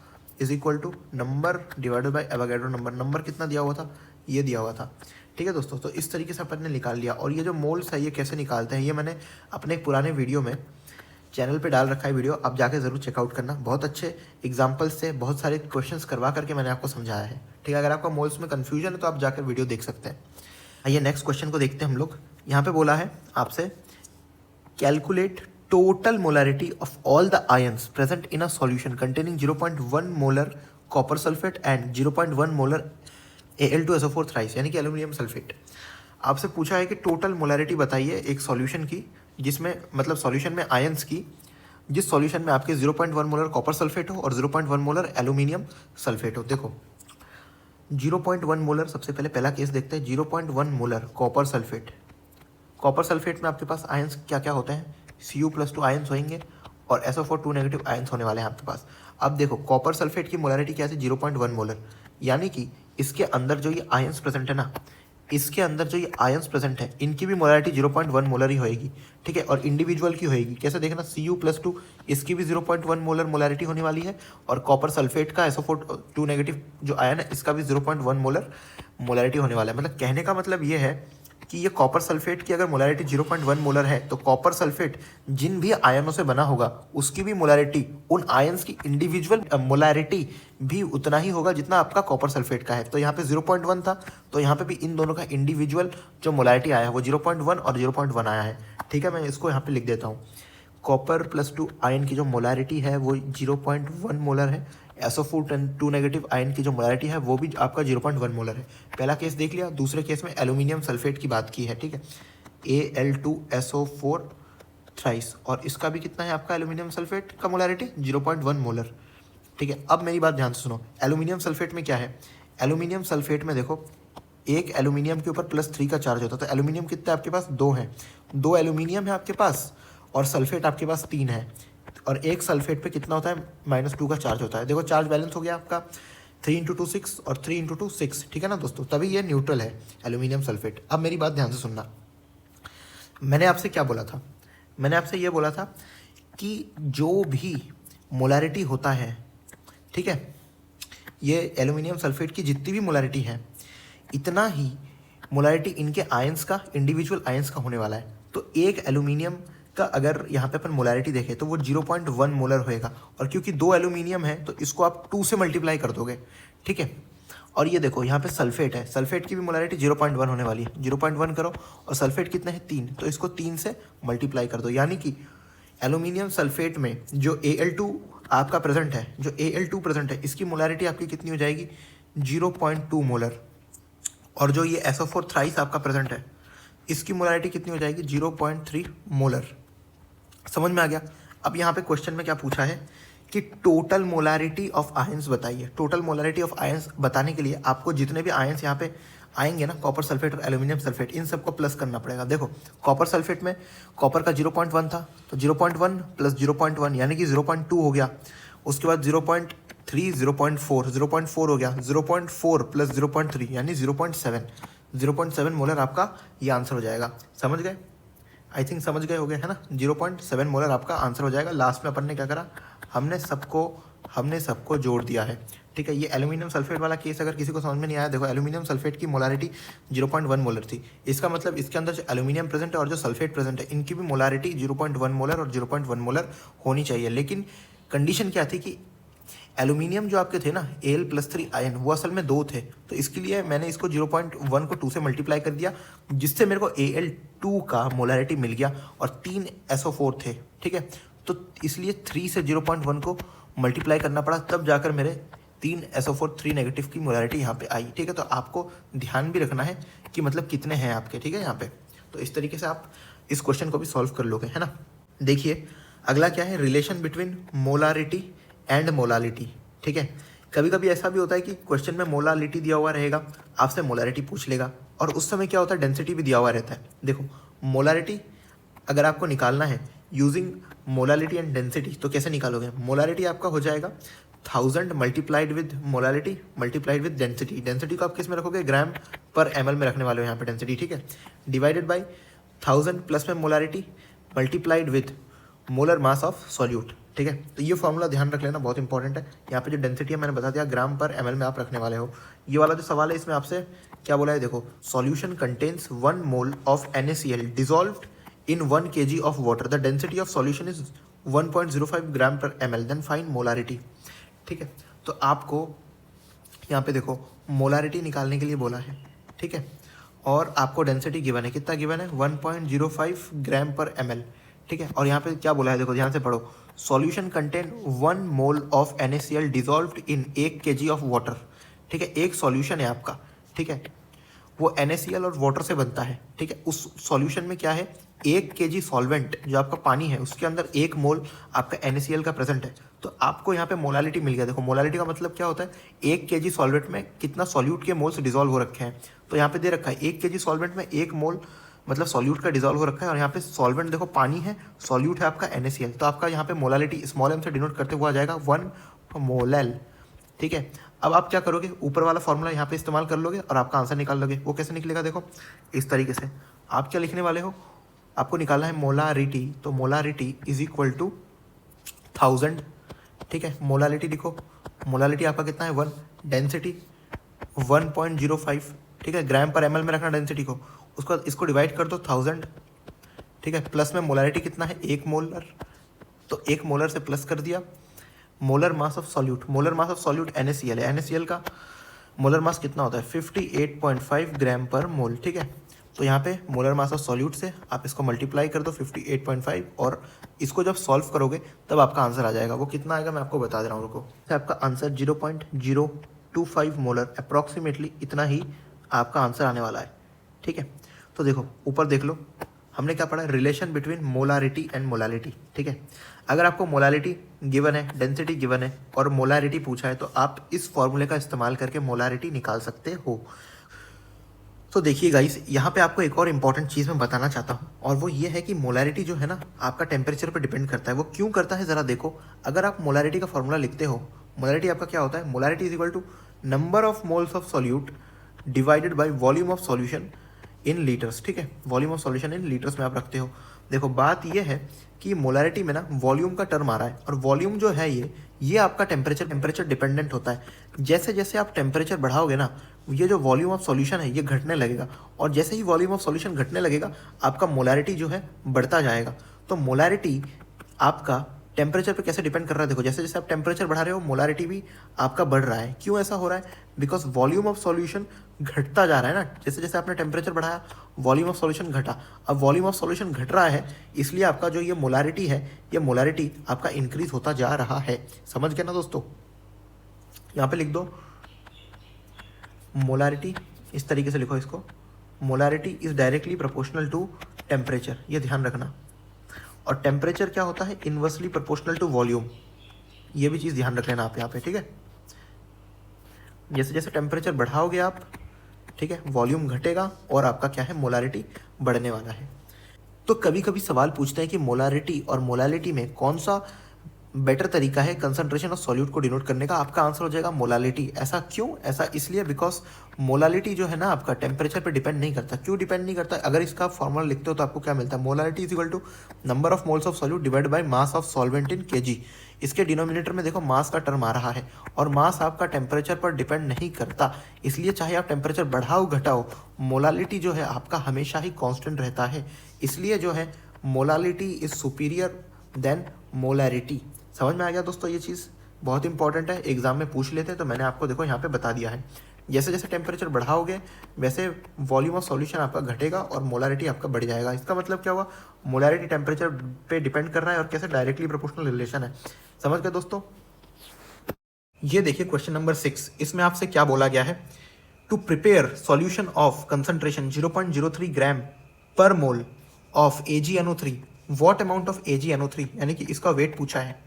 is equal to number divided by Avogadro number. Number कितना दिया हुआ था, ये दिया हुआ था। ठीक है दोस्तों, तो इस तरीके से अपन ने निकाल लिया। और ये जो मोल्स है ये कैसे निकालते हैं, ये मैंने अपने एक पुराने वीडियो में चैनल पे डाल रखा है वीडियो, आप जाके ज़रूर चेकआउट करना। बहुत अच्छे एग्जाम्पल्स से बहुत सारे क्वेश्चंस करवा करके मैंने आपको समझाया है। ठीक है, अगर आपका मोल्स में कन्फ्यूजन है तो आप जाकर वीडियो देख सकते हैं। आइए नेक्स्ट क्वेश्चन को देखते हैं हम लोग। यहाँ पे बोला है आपसे calculate total molarity of all the ions present in a solution containing 0.1 molar copper sulphate and 0.1 molar Al2SO4 thrice, यानी कि एल्यूमिनियम सल्फेट। आपसे पूछा है कि टोटल मोलारिटी बताइए एक सॉल्यूशन की, जिसमें मतलब सॉल्यूशन में आयंस की, जिस सॉल्यूशन में आपके 0.1 मोलर कॉपर सल्फेट हो और 0.1 मोलर एल्यूमिनियम सल्फेट हो। देखो 0.1 मोलर सबसे पहले पहला केस देखते हैं, 0.1 molar copper sulphate. Copper sulphate में आपके पास आयंस क्या क्या होते हैं, Cu+2 आयंस होंगे और SO4 2 नेगेटिव आयंस होने वाले हैं आपके पास। अब देखो कॉपर सल्फेट की मोलारिटी क्या है, 0.1 मोलर, यानी कि इसके अंदर जो ये आयंस प्रेजेंट है ना, इसके अंदर जो ये आयंस प्रेजेंट है इनकी भी मोलारिटी 0.1 मोलर ही होएगी, ठीक है। और इंडिविजुअल की होएगी कैसे देखना, Cu+2 इसकी भी 0.1 मोलर मोलारिटी होने वाली है, और कॉपर सल्फेट का SO4 नेगेटिव जो आयन है इसका भी 0.1 मोलर मोलारिटी होने वाला है। मतलब कहने का मतलब ये है कि ये कॉपर सल्फेट की अगर मोलारिटी 0.1 मोलर है तो कॉपर सल्फेट जिन भी आयनों से बना होगा उसकी भी मोलारिटी, उन आयंस की इंडिविजुअल मोलारिटी भी उतना ही होगा जितना आपका कॉपर सल्फेट का है। तो यहाँ पे 0.1 था, तो यहाँ पे भी इन दोनों का इंडिविजुअल जो मोलारिटी आया है वो 0.1 और 0.1 आया है, ठीक है। मैं इसको यहाँ पे लिख देता हूँ, कॉपर+2 आयन की जो मोलारिटी है वो 0.1 मोलर है, SO4 नेगेटिव आयन की जो मोलारिटी है वो भी आपका 0.1 मोलर है। पहला केस देख लिया। दूसरे केस में एल्यूमिनियम सल्फेट की बात की है, ठीक है, Al2SO4 थ्राइस, और इसका भी कितना है आपका एल्यूमिनियम सल्फेट का मोलारिटी 0.1 मोलर, ठीक है। अब मेरी बात ध्यान से सुनो, एल्यूमिनियम सल्फेट में क्या है, एल्यूमिनियम सल्फेट में देखो एक एल्यूमिनियम के ऊपर +3 का चार्ज होता है, तो एल्यूमिनियम कितना आपके पास 2 है, 2 एल्यूमिनियम है आपके पास, और सल्फेट आपके पास 3 है, और एक सल्फेट पे कितना होता है -2 का चार्ज होता है। देखो चार्ज बैलेंस हो गया आपका 3 × 2 6 और 3 × 2 6, ठीक है ना दोस्तों, तभी ये न्यूट्रल है एल्यूमिनियम सल्फेट। अब मेरी बात ध्यान से सुनना, मैंने आपसे क्या बोला था, मैंने आपसे ये बोला था कि जो भी मोलारिटी होता है, ठीक है, ये एल्यूमिनियम सल्फेट की जितनी भी मोलारिटी है इतना ही मोलारिटी इनके आयंस का, इंडिविजुअल आयंस का होने वाला है। तो एक एल्यूमिनियम का अगर यहाँ पे अपन मोलारिटी देखें तो वो 0.1 मोलर होएगा, और क्योंकि 2 एल्यूमिनियम है तो इसको आप 2 से मल्टीप्लाई कर दोगे, ठीक है। और ये देखो यहाँ पे सल्फेट है, सल्फेट की भी मोलारिटी 0.1 होने वाली है, 0.1 करो, और सल्फेट कितना है 3, तो इसको 3 से मल्टीप्लाई कर दो, यानी कि एल्यूमिनियम सल्फेट में जो Al2 आपका प्रेजेंट है, जो Al2 प्रेजेंट है इसकी मोलारिटी आपकी कितनी हो जाएगी 0.2 मोलर, और जो ये SO4 थ्राइस आपका प्रेजेंट है इसकी मोलारिटी कितनी हो जाएगी 0.3 मोलर। समझ में आ गया। अब यहाँ पे क्वेश्चन में क्या पूछा है कि टोटल मोलारिटी ऑफ आयंस बताइए। टोटल मोलारिटी ऑफ आयंस बताने के लिए आपको जितने भी आयंस यहाँ पे आएंगे ना, कॉपर सल्फेट और एल्यूमिनियम सल्फेट, इन सबको प्लस करना पड़ेगा। देखो कॉपर सल्फेट में कॉपर का 0.1 था, तो 0.1 + 0.1 यानी कि 0.2 हो गया। उसके बाद 0.3 0.4 0.4 हो गया, 0.4 + 0.3 यानी 0.7 मोलर आपका ये आंसर हो जाएगा। समझ गए? आई थिंक समझ गए होंगे, है ना। 0.7 मोलर आपका आंसर हो जाएगा। लास्ट में अपन ने क्या करा, हमने सबको जोड़ दिया है, ठीक है। ये एल्यूमिनियम सल्फेट वाला केस अगर किसी को समझ में नहीं आया, देखो एल्यूमिनियम सल्फेट की मोलारिटी 0.1 मोलर थी, इसका मतलब इसके अंदर जो एल्यूमिनियम प्रेजेंट है और जो सल्फेट प्रेजेंट है इनकी भी मोलारिटी 0.1 मोलर और 0.1 मोलर होनी चाहिए। लेकिन कंडीशन क्या थी कि एल्यूमिनियम जो आपके थे ना Al+3 आयन वो असल में 2 थे, तो इसके लिए मैंने इसको 0.1 को 2 से मल्टीप्लाई कर दिया, जिससे मेरे को Al2 का मोलारिटी मिल गया, और 3 SO4 थे, ठीक है। तो इसलिए 3 से 0.1 को मल्टीप्लाई करना पड़ा, तब जाकर मेरे 3 SO4 3 नेगेटिव की मोलारिटी यहाँ पे आई, ठीक है। तो आपको ध्यान भी रखना है कि मतलब कितने हैं आपके, ठीक है, यहाँ पे। तो इस तरीके से आप इस क्वेश्चन को भी सॉल्व कर लोगे, है ना। देखिए अगला क्या है, relation between molarity and molality, ठीक है। कभी कभी ऐसा भी होता है कि क्वेश्चन में मोलालिटी दिया हुआ रहेगा, आपसे मोलारिटी पूछ लेगा, और उस समय क्या होता है डेंसिटी भी दिया हुआ रहता है। देखो मोलारिटी अगर आपको निकालना है यूजिंग मोलालिटी एंड डेंसिटी, तो कैसे निकालोगे, मोलारिटी आपका हो जाएगा 1000 multiplied with molality multiplied with density. Density को आप किस में रखोगे, ग्राम पर ml में रखने वाले हो यहाँ पे डेंसिटी, ठीक है। डिवाइडेड बाई 1000 प्लस में molarity multiplied with molar mass of solute, ठीक है। तो ये फॉर्मूला ध्यान रख लेना, बहुत इंपॉर्टेंट है। यहाँ पे जो डेंसिटी है मैंने बता दिया, ग्राम पर ml में आप रखने वाले हो। ये वाला जो सवाल है इसमें आपसे क्या बोला है, देखो solution contains 1 mole of NaCl dissolved in 1 kg of water, the density of solution is 1.05 gram per ml, then find molarity, ठीक है। तो आपको यहाँ पे देखो मोलारिटी निकालने के लिए बोला है, ठीक है, और आपको डेंसिटी गिवन है, कितना गिवन है 1.05 ग्राम पर ml, ठीक है। और यहाँ पे क्या बोला है, देखो ध्यान से पढ़ो, solution contain 1 mole of NaCl dissolved in 1 kg of water, ठीक है। एक सॉल्यूशन है आपका, ठीक है, वो NaCl और वाटर से बनता है, ठीक है। उस सॉल्यूशन में क्या है, 1 kg सॉल्वेंट जो आपका पानी है उसके अंदर 1 मोल आपका NaCl का प्रेजेंट है। तो आपको यहाँ पे मोलालिटी मिल गया। देखो मोलालिटी का मतलब क्या होता है, 1 kg सॉल्वेंट में कितना सॉल्यूट के मोल्स डिजॉल्व हो रखे हैं। तो यहाँ पे दे रखा है 1 kg सॉल्वेंट में 1 मोल मतलब सॉल्यूट का डिजॉल्व हो रखा है, और यहाँ पे सॉल्वेंट देखो पानी है, सॉल्यूट है आपका NaCl। तो आपका यहाँ पे मोलालिटी स्मॉल m से डिनोट करते हुआ आ जाएगा 1 मोलल, ठीक है। अब आप क्या करोगे, ऊपर वाला फॉर्मूला यहाँ पे इस्तेमाल कर लोगे और आपका आंसर निकाल लोगे। वो कैसे निकलेगा, देखो इस तरीके से। आप क्या लिखने वाले हो, आपको निकालना है मोलारिटी, तो मोलारिटी इज इक्वल टू 1000, ठीक है। मोलारिटी लिखो, मोलारिटी आपका कितना है 1, डेंसिटी 1.05, ठीक है। ग्राम पर ml में रखना डेंसिटी को, उसको इसको डिवाइड कर दो 1000, ठीक है। प्लस में मोलारिटी कितना है 1 मोलर, तो 1 मोलर से प्लस कर दिया। Molar mass of solute, molar mass of solute NaCl है, NaCl का मोलर मास कितना होता है 58.5 ग्राम पर मोल, ठीक है। तो यहाँ पे मोलर मास ऑफ सॉल्यूट से आप इसको मल्टीप्लाई कर दो 58.5, और इसको जब सॉल्व करोगे तब आपका आंसर आ जाएगा। वो कितना आएगा मैं आपको बता दे रहा हूँ, रुको। आपका आंसर 0.025 मोलर, अप्रॉक्सीमेटली इतना ही आपका आंसर आने वाला है, ठीक है। तो देखो ऊपर देख लो, हमने क्या पढ़ा, relation between molarity and molality, ठीक है। अगर आपको मोलालिटी गिवन है, डेंसिटी गिवन है और मोलारिटी पूछा है, तो आप इस फॉर्मूले का इस्तेमाल करके मोलारिटी निकाल सकते हो। तो देखिए गाइस, यहाँ पे आपको एक और इम्पॉर्टेंट चीज़ मैं बताना चाहता हूँ, और वो ये है कि मोलारिटी जो है ना आपका टेम्परेचर पर डिपेंड करता है। वो क्यों करता है ज़रा देखो। अगर आप मोलारिटी का फॉर्मूला लिखते हो, मोलारिटी आपका क्या होता है, molarity is equal to number of moles of solute divided by volume of solution in litres, ठीक है। Volume of solution in litres में आप रखते हो। देखो बात ये है कि मोलारिटी में ना वॉल्यूम का टर्म आ रहा है, और वॉल्यूम जो है ये आपका टेम्परेचर डिपेंडेंट होता है। जैसे जैसे आप टेम्परेचर बढ़ाओगे ना, ये जो वॉल्यूम ऑफ सॉल्यूशन है ये घटने लगेगा, और जैसे ही वॉल्यूम ऑफ सॉल्यूशन घटने लगेगा आपका मोलारिटी जो है बढ़ता जाएगा। तो मोलारिटी आपका टेम्परेचर पे कैसे डिपेंड कर रहा है, देखो जैसे जैसे आप टेम्परेचर बढ़ा रहे हो मोलारिटी भी आपका बढ़ रहा है। क्यों ऐसा हो रहा है, बिकॉज वॉल्यूम ऑफ सॉल्यूशन घटता जा रहा है ना। जैसे जैसे आपने टेम्परेचर बढ़ाया वॉल्यूम ऑफ सॉल्यूशन घटा, अब वॉल्यूम ऑफ सॉल्यूशन घट रहा है, इसलिए आपका जो ये मोलारिटी है, ये मोलारिटी आपका इंक्रीज होता जा रहा है। समझ गए ना दोस्तों। यहाँ पे लिख दो मोलारिटी, इस तरीके से लिखो इसको, molarity is directly proportional to temperature, ये ध्यान रखना। और टेम्परेचर क्या होता है, इनवर्सली प्रोपोर्शनल टू वॉल्यूम, ये भी चीज़ ध्यान रख लेना आप यहाँ पे, ठीक है। जैसे जैसे टेम्परेचर बढ़ाओगे आप, ठीक है, वॉल्यूम घटेगा और आपका क्या है, मोलारिटी बढ़ने वाला है। तो कभी कभी सवाल पूछते हैं कि मोलारिटी और मोलालिटी में कौन सा बेटर तरीका है कंसंट्रेशन ऑफ सॉल्यूट को डिनोट करने का। आपका आंसर हो जाएगा मोलालिटी। ऐसा क्यों, ऐसा इसलिए बिकॉज मोलालिटी जो है ना आपका टेम्परेचर पे डिपेंड नहीं करता। क्यों डिपेंड नहीं करता, अगर इसका फॉर्मूला लिखते हो तो आपको क्या मिलता है, molality is equal to number of moles of solute divide by mass of solvent in kg. इसके डिनोमिनेटर में देखो मास का टर्म आ रहा है, और मास आपका टेम्परेचर पर डिपेंड नहीं करता, इसलिए चाहे आप टेम्परेचर बढ़ाओ घटाओ, मोलालिटी जो है आपका हमेशा ही कांस्टेंट रहता है। इसलिए जो है molality is superior than molarity. समझ में आ गया दोस्तों, ये चीज़ बहुत इंपॉर्टेंट है, एग्जाम में पूछ लेते हैं, तो मैंने आपको देखो यहाँ पे बता दिया है। जैसे जैसे टेम्परेचर बढ़ाओगे वैसे वॉल्यूम ऑफ सॉल्यूशन आपका घटेगा और मोलारिटी आपका बढ़ जाएगा। इसका मतलब क्या हुआ, मोलारिटी टेम्परेचर पे डिपेंड कर रहा है और कैसे डायरेक्टली प्रोपोर्शनल रिलेशन है। समझ गए दोस्तों। ये देखिए क्वेश्चन नंबर 6, इसमें आपसे क्या बोला गया है, to prepare solution of concentration 0.03 gram per mole of AgNO3 what amount of AgNO3, यानी कि इसका वेट पूछा है।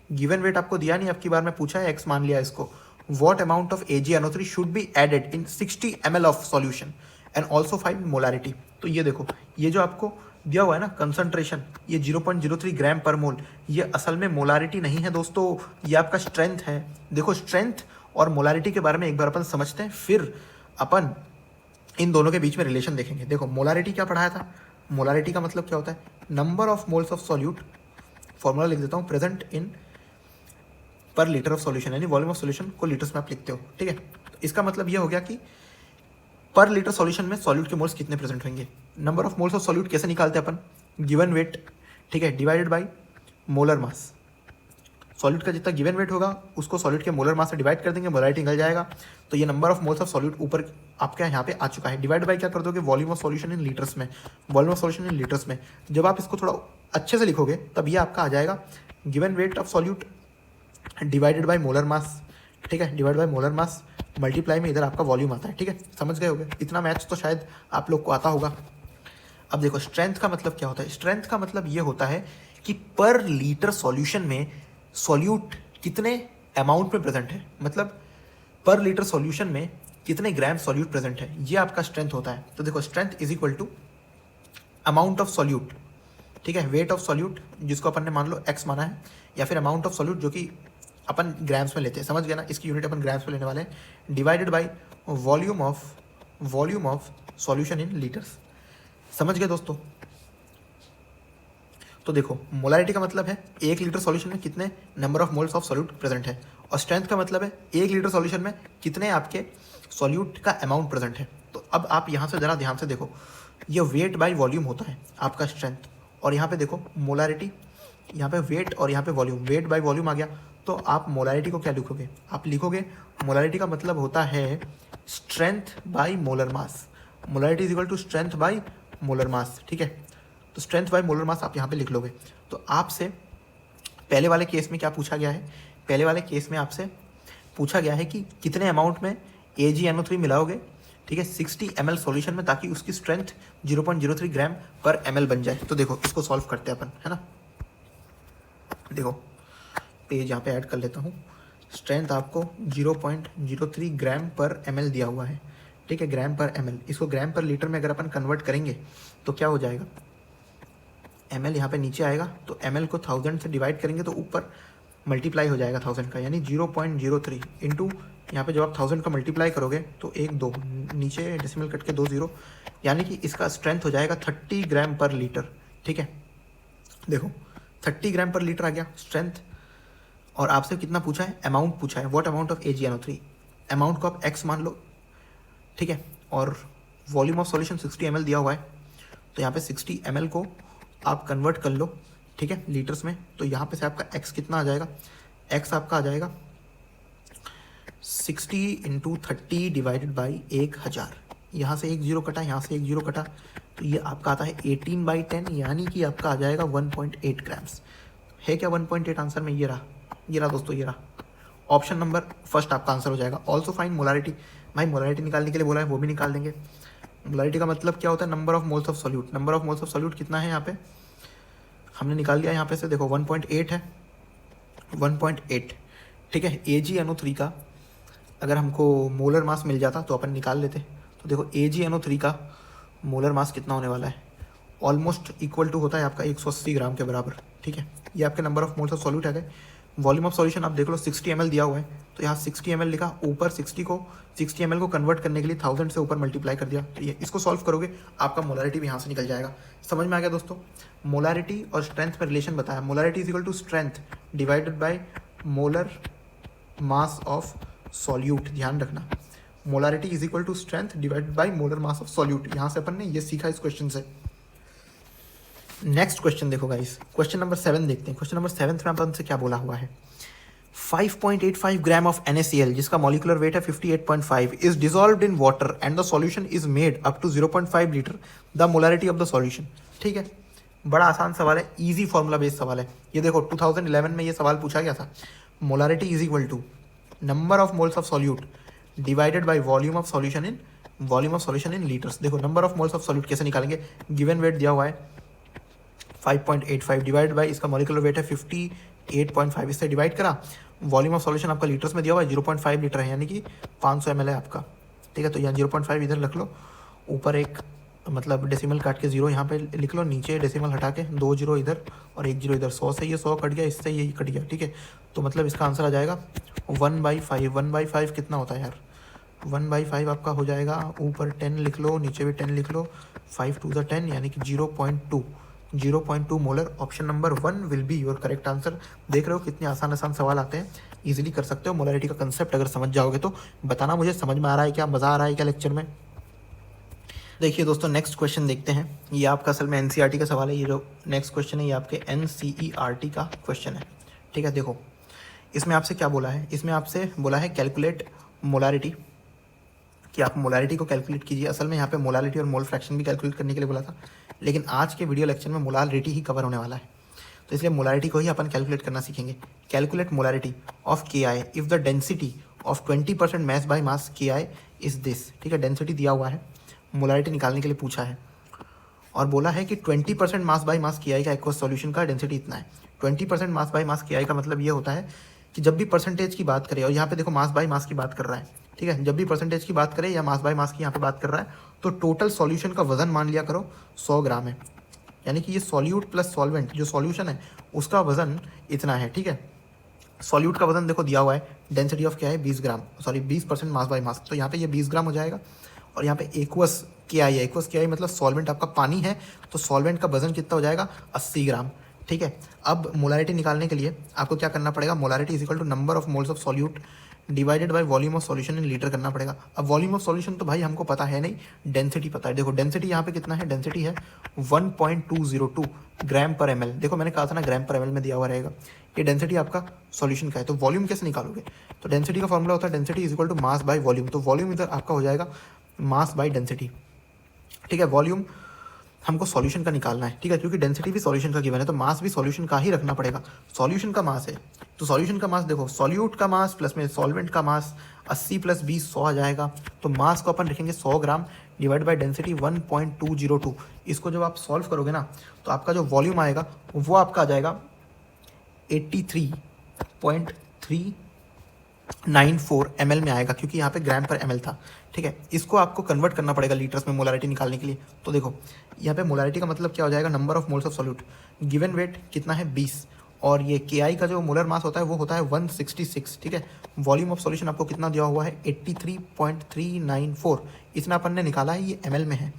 गिवन वेट आपको दिया नहीं, अब की बार में पूछा है x मान लिया इसको। What amount of AgNO3 should be added in 60 ml of solution and also find molarity. तो ये देखो, ये जो आपको दिया हुआ है ना कंसंट्रेशन, ये 0.03 ग्राम पर मोल, ये असल में मोलारिटी नहीं है दोस्तों, ये आपका स्ट्रेंथ है। देखो स्ट्रेंथ और मोलारिटी के बारे में एक बार अपन समझते हैं, फिर अपन इन दोनों के बीच में रिलेशन देखेंगे। देखो मोलारिटी क्या पढ़ाया था, मोलारिटी का मतलब क्या होता है, number of moles of solute, formula लिख देता हूँ, प्रेजेंट इन पर लीटर ऑफ सॉल्यूशन, यानी वॉल्यूम ऑफ सॉल्यूशन को लीटर्स में आप लिखते हो, ठीक है। तो इसका मतलब ये हो गया कि पर लीटर सॉल्यूशन में सॉल्यूट के मोल्स कितने प्रेजेंट होंगे। Number of moles of solute कैसे निकालते हैं अपन, गिवन वेट, ठीक है, divided by molar mass. Solute का जितना गिवन वेट होगा उसको सॉल्यूट के मोलर मास से डिवाइड कर देंगे, मोलारिटी निकल जाएगा। तो ये number of moles of solute ऊपर आपके यहाँ पे आ चुका है। डिवाइड बाय क्या कर दोगे, volume of solution in litres में, volume of solution in litres में। जब आप इसको थोड़ा अच्छे से लिखोगे तब ये आपका आ जाएगा given weight of solute divided by molar mass, ठीक है, डिवाइड बाय मोलर मास मल्टीप्लाई में इधर आपका वॉल्यूम आता है, ठीक है। समझ गए होगे, इतना मैथ्स तो शायद आप लोग को आता होगा। अब देखो स्ट्रेंथ का मतलब क्या होता है, स्ट्रेंथ का मतलब ये होता है कि पर लीटर सॉल्यूशन में सॉल्यूट कितने अमाउंट में प्रेजेंट है, मतलब पर लीटर सॉल्यूशन में कितने ग्राम सॉल्यूट प्रेजेंट है, ये आपका स्ट्रेंथ होता है। तो देखो strength is equal to amount of solute, ठीक है, वेट ऑफ सॉल्यूट जिसको अपन ने मान लो x माना है, या फिर अमाउंट ऑफ सॉल्यूट जो कि अपन ग्राम्स में लेते हैं, समझ गए ना, इसकी यूनिट अपन ग्राम्स में लेने वाले हैं, divided by volume of solution in litres. समझ गए दोस्तों। तो देखो मोलारिटी का मतलब है 1 लीटर सॉल्यूशन में कितने number of moles of solute present है, और स्ट्रेंथ का मतलब है 1 लीटर सॉल्यूशन में कितने आपके सॉल्यूट का अमाउंट प्रेजेंट है। तो अब आप यहाँ से ज़रा ध्यान से देखो, ये वेट बाय वॉल्यूम होता है आपका स्ट्रेंथ, और यहाँ पे देखो मोलारिटी, यहाँ पे वेट और यहाँ पे वॉल्यूम, वेट बाय वॉल्यूम आ गया। तो आप मोलारिटी को क्या लिखोगे, आप लिखोगे मोलारिटी का मतलब होता है strength by molar mass, molarity is equal to strength by molar mass, ठीक है। तो स्ट्रेंथ बाय मोलर मास आप यहाँ पे लिख लोगे। तो आपसे पहले वाले केस में क्या पूछा गया है, पहले वाले केस में आपसे पूछा गया है कि कितने अमाउंट में AgNO3 मिलाओगे, ठीक है, 60 ml सॉल्यूशन में, ताकि उसकी स्ट्रेंथ 0.03 ग्राम पर ml बन जाए। तो देखो इसको सॉल्व करते हैं अपन, है ना। देखो पेज यहाँ पे ऐड कर लेता हूँ। स्ट्रेंथ आपको 0.03 ग्राम पर ml दिया हुआ है, ठीक है, ग्राम पर ml। इसको ग्राम पर लीटर में अगर अपन कन्वर्ट करेंगे तो क्या हो जाएगा, ml यहाँ पे नीचे आएगा, तो ml को 1000 से डिवाइड करेंगे तो ऊपर मल्टीप्लाई हो जाएगा 1000 का, यानी 0.03 इंटू यहाँ पे जब आप 1000 का मल्टीप्लाई करोगे तो 1 2 नीचे डेसिमल कट के 2 0, यानी कि इसका स्ट्रेंथ हो जाएगा 30 ग्राम पर लीटर, ठीक है। देखो 30 ग्राम पर लीटर आ गया स्ट्रेंथ, और आपसे कितना पूछा है, अमाउंट पूछा है, what amount of AgNO3, amount को आप x मान लो, ठीक है, और वॉल्यूम ऑफ सॉल्यूशन 60 ml दिया हुआ है, तो यहाँ पे 60 ml को आप कन्वर्ट कर लो, ठीक है, लीटर्स में। तो यहाँ पे से आपका x कितना आ जाएगा, x आपका आ जाएगा 60 इंटू 30 डिवाइडेड बाई 1000, यहाँ से 1 0 कटा, यहाँ से 1 0 कटा, तो ये आपका आता है 18/10, यानी कि आपका आ जाएगा 1.8 ग्राम्स। है क्या 1.8 आंसर में, ये रहा दोस्तों, ये रहा ऑप्शन नंबर फर्स्ट आपका आंसर हो जाएगा। ऑल्सो फाइंड मोलारिटी, भाई मोलारिटी निकालने के लिए बोला है, वो भी निकाल देंगे। मोलारिटी का मतलब क्या होता है, number of moles of solute, number of moles of solute कितना है यहाँ पे हमने निकाल लिया, यहाँ पे से देखो 1.8 है, 1.8, ठीक है। AgNO3 का अगर हमको मोलर मास मिल जाता तो अपन निकाल लेते। तो देखो AgNO3 का मोलर मास कितना होने वाला है, ऑलमोस्ट इक्वल टू होता है आपका 180 ग्राम के बराबर, ठीक है। ये आपके number of moles of solute आ गए। वॉल्यूम ऑफ सॉल्यूशन आप देख लो 60 ml दिया हुआ है, तो यहाँ 60 ml लिखा, ऊपर 60 ml को कन्वर्ट करने के लिए 1000 से ऊपर मल्टीप्लाई कर दिया। तो ये इसको सॉल्व करोगे आपका मोलारिटी भी यहाँ से निकल जाएगा। समझ में आ गया दोस्तों। मोलारिटी और स्ट्रेंथ में रिलेशन बताया, molarity is equal to strength divided by molar mass of solute, ध्यान रखना, molarity is equal to strength divided by molar mass of solute. यहाँ से अपन ने ये सीखा इस क्वेश्चन से। नेक्स्ट क्वेश्चन देखो गाइस, क्वेश्चन नंबर 7 देखते हैं। क्वेश्चन नंबर 7 में अपन से क्या बोला हुआ है, 5.85 ग्राम ऑफ NaCl जिसका मॉलिक्यूलर वेट है 58.5 is dissolved in water and the solution is made up to 0.5 litre, the molarity of the solution. ठीक है, बड़ा आसान सवाल है, इजी फॉर्मूला बेस्ड सवाल है। ये देखो 2011 में ये सवाल पूछा गया था, molarity is equal to number of moles of solute divided by volume of solution in litres. देखो number of moles of solute कैसे निकालेंगे, गिवन वेट दिया हुआ है 5.85 डिवाइड बाय इसका मॉलिक्यूलर वेट है 58.5, इससे डिवाइड करा, वॉल्यूम ऑफ सॉल्यूशन आपका लीटर्स में दिया हुआ है 0.5 लीटर है, यानी कि 500 ml है आपका। ठीक है, तो यहाँ 0.5 इधर रख लो, ऊपर एक मतलब डेसिमल काट के 0 यहाँ पे लिख लो, नीचे डेसिमल हटा के 2 0 इधर और 1 0 इधर। 100 से ये 100 कट गया, इससे ये कट गया। ठीक है, तो मतलब इसका आंसर आ जाएगा 1/5। 1/5 कितना होता है यार, 1/5 आपका हो जाएगा, ऊपर 10 लिख लो, नीचे भी 10 लिख लो, 5 2 10, यानी कि 0.2 molar. Option number 1 will be your correct answer. देख रहे हो कितने आसान सवाल आते हैं, इजीली कर सकते हो। मोलरिटी का कंसेप्ट अगर समझ जाओगे तो बताना मुझे समझ में आ रहा है क्या, मज़ा आ रहा है क्या लेक्चर में। देखिए दोस्तों नेक्स्ट क्वेश्चन देखते हैं, ये आपका असल में NCERT का सवाल है। ये जो नेक्स्ट क्वेश्चन है ये आपके NCERT का क्वेश्चन है। ठीक है, देखो इसमें आपसे क्या बोला है, इसमें आपसे बोला है कैलकुलेट मोलारिटी, कि आप मोलारिटी को कैलकुलेट कीजिए। असल में यहाँ पे मोलारिटी और मोल फ्रैक्शन भी कैलकुलेट करने के लिए बोला था, लेकिन आज के वीडियो लेक्चर में मोलारिटी ही कवर होने वाला है, तो इसलिए मोलारिटी को ही अपन कैलकुलेट करना सीखेंगे। Calculate molarity of KI if the density of 20% mass by mass KI is this. ठीक है, डेंसिटी दिया हुआ है, मोलारिटी निकालने के लिए पूछा है और बोला है कि 20% मास बाय मास KI का एक्वस सॉल्यूशन का डेंसिटी इतना है। 20% मास बाय मास KI का मतलब ये होता है कि जब भी परसेंटेज की बात करें, और यहाँ पे देखो मास बाय मास की बात कर रहा है, ठीक है, जब भी परसेंटेज की बात करें या मास बाय मास की यहाँ पे बात कर रहा है, तो टोटल सॉल्यूशन का वजन मान लिया करो 100 ग्राम है, यानी कि ये सॉल्यूट प्लस सॉल्वेंट जो सॉल्यूशन है उसका वजन इतना है। ठीक है, सॉल्यूट का वजन देखो दिया हुआ है, डेंसिटी ऑफ क्या है 20 ग्राम, सॉरी 20% मास बाय मास, तो यहाँ पे ये 20 ग्राम हो जाएगा। और यहाँ पे एक्वस क्या है, एक्वस क्या है मतलब सॉल्वेंट आपका पानी है, तो सॉल्वेंट का वजन कितना हो जाएगा 80 ग्राम। ठीक है, अब मोलारिटी निकालने के लिए आपको क्या करना पड़ेगा, molarity is equal to number of moles of solute divided by volume of solution in litre करना पड़ेगा। अब वॉल्यूम ऑफ सॉल्यूशन तो भाई हमको पता है नहीं, डेंसिटी पता है। देखो डेंसिटी यहाँ पे कितना है, डेंसिटी है 1.202 ग्राम पर एम एल। देखो मैंने कहा था ना ग्राम पर एम एल में दिया हुआ रहेगा, ये डेंसिटी आपका सॉल्यूशन का है। तो वॉल्यूम कैसे निकालोगे, तो डेंसिटी का फॉर्मूला होता है density is equal to mass by volume, तो वॉल्यूम इधर आपका हो जाएगा मास बाय डेंसिटी। ठीक है, वॉल्यूम हमको सॉल्यूशन का निकालना है, ठीक है, क्योंकि डेंसिटी भी सॉल्यूशन का गिवन है तो मास भी सॉल्यूशन का ही रखना पड़ेगा। सॉल्यूशन का मास है तो सॉल्यूशन का मास देखो, सॉल्यूट का मास प्लस में सॉल्वेंट का मास 80 प्लस 20 100 आ जाएगा। तो मास को अपन लिखेंगे 100 ग्राम डिवाइड बाय डेंसिटी 1.202। इसको जब आप सॉल्व करोगे ना तो आपका जो वॉल्यूम आएगा वो आपका आ जाएगा 83.394 ml में आएगा, क्योंकि यहाँ पे ग्राम पर ml था। ठीक है, इसको आपको कन्वर्ट करना पड़ेगा लीटर्स में मोलारिटी निकालने के लिए। तो देखो यहाँ पे मोलारिटी का मतलब क्या हो जाएगा, number of moles of solute, given weight कितना है 20, और ये के का जो मोलर मास होता है वो होता है 166। ठीक है, वॉल्यूम ऑफ सॉल्यूशन आपको कितना दिया हुआ है 83.394, इतना अपन ने निकाला है, ये ml में है।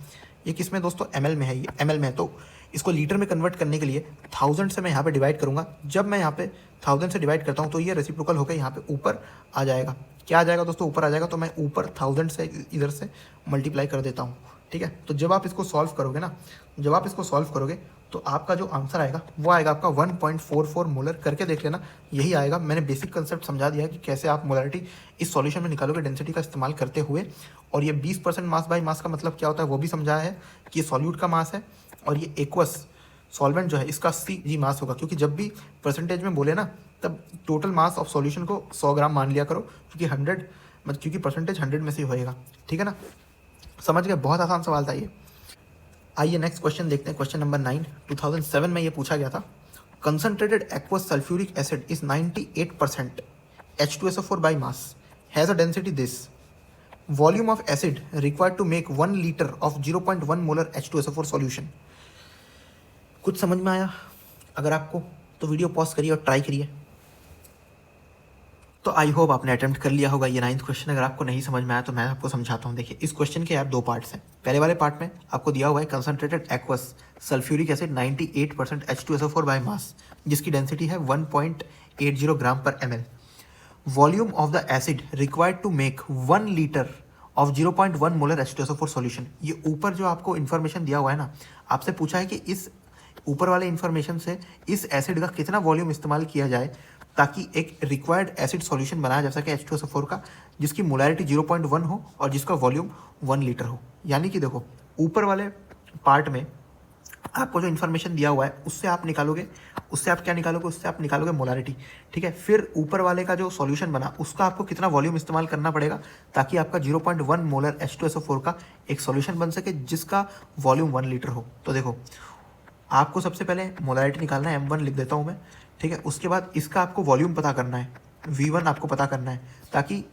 ये किस में दोस्तों, ml में है, ये ml में है। तो इसको लीटर में कन्वर्ट करने के लिए 1000 से मैं यहाँ पे डिवाइड करूँगा। जब मैं यहाँ पे 1000 से डिवाइड करता हूँ तो ये रेसिप्रोकल होकर यहाँ पे ऊपर आ जाएगा। क्या आ जाएगा दोस्तों, ऊपर आ जाएगा। तो मैं ऊपर 1000 से इधर से मल्टीप्लाई कर देता हूँ। ठीक है, तो जब आप इसको सॉल्व करोगे ना, जब आप इसको सॉल्व करोगे तो आपका जो आंसर आएगा वो आएगा आपका 1.44 मोलर। करके देख लेना, यही आएगा। मैंने बेसिक कंसेप्ट समझा दिया है कि कैसे आप मोलारिटी इस सॉल्यूशन में निकालोगे डेंसिटी का इस्तेमाल करते हुए। और ये 20% मास बाय मास का मतलब क्या होता है वो भी समझाया है कि ये सॉल्यूट का मास है, और ये एक्वस सॉल्वेंट जो है इसका 80 जी मास होगा, क्योंकि जब भी परसेंटेज में बोले ना तब टोटल मास ऑफ सॉल्यूशन को 100 ग्राम मान लिया करो, क्योंकि 100 मतलब क्योंकि परसेंटेज 100 में से ही होएगा। ठीक है ना, समझ गए, बहुत आसान सवाल था ये। आइए नेक्स्ट क्वेश्चन देखते हैं, क्वेश्चन नंबर 9, 2007 में ये पूछा गया था। Concentrated aqueous sulphuric acid is 98% H2SO4 by mass has a density this. Volume of acid required to make 1 liter of 0.1 molar H2SO4 solution. कुछ समझ में आया? अगर आपको तो वीडियो पॉज करिए और ट्राई करिए। तो आई होप आपने अटेम्प्ट कर लिया होगा ये 9th क्वेश्चन। अगर आपको नहीं समझ में आया तो मैं आपको समझाता हूँ। देखिए इस क्वेश्चन के यार 2 पार्ट्स हैं। पहले वाले पार्ट में आपको दिया हुआ है concentrated aqueous sulphuric acid 98% H2SO4 by mass, जिसकी डेंसिटी है 1.80 gram per ml। Volume of the acid required to make 1 litre of 0.1 molar H2SO4 solution. ये ऊपर जो आपको इन्फॉर्मेशन दिया हुआ है ना, आपसे पूछा है कि इस ऊपर वाले इन्फॉर्मेशन से इस एसिड का कितना वॉल्यूम इस्तेमाल किया जाए ताकि एक रिक्वायर्ड एसिड सॉल्यूशन बनाया जा सके H2SO4 का, जिसकी मोलैरिटी 0.1 हो और जिसका वॉल्यूम 1 लीटर हो। यानी कि देखो ऊपर वाले पार्ट में आपको जो इन्फॉर्मेशन दिया हुआ है उससे आप निकालोगे, उससे आप क्या निकालोगे, उससे आप निकालोगे मोलारिटी। ठीक है, फिर ऊपर वाले का जो सॉल्यूशन बना उसका आपको कितना वॉल्यूम इस्तेमाल करना पड़ेगा ताकि आपका 0.1 मोलर H2SO4 का एक सॉल्यूशन बन सके जिसका वॉल्यूम 1 लीटर हो। तो देखो आपको सबसे पहले मोलारिटी निकालना है, M1 लिख देता हूँ मैं। ठीक है, उसके बाद इसका आपको वॉल्यूम पता करना है, V1 आपको पता करना है, ताकि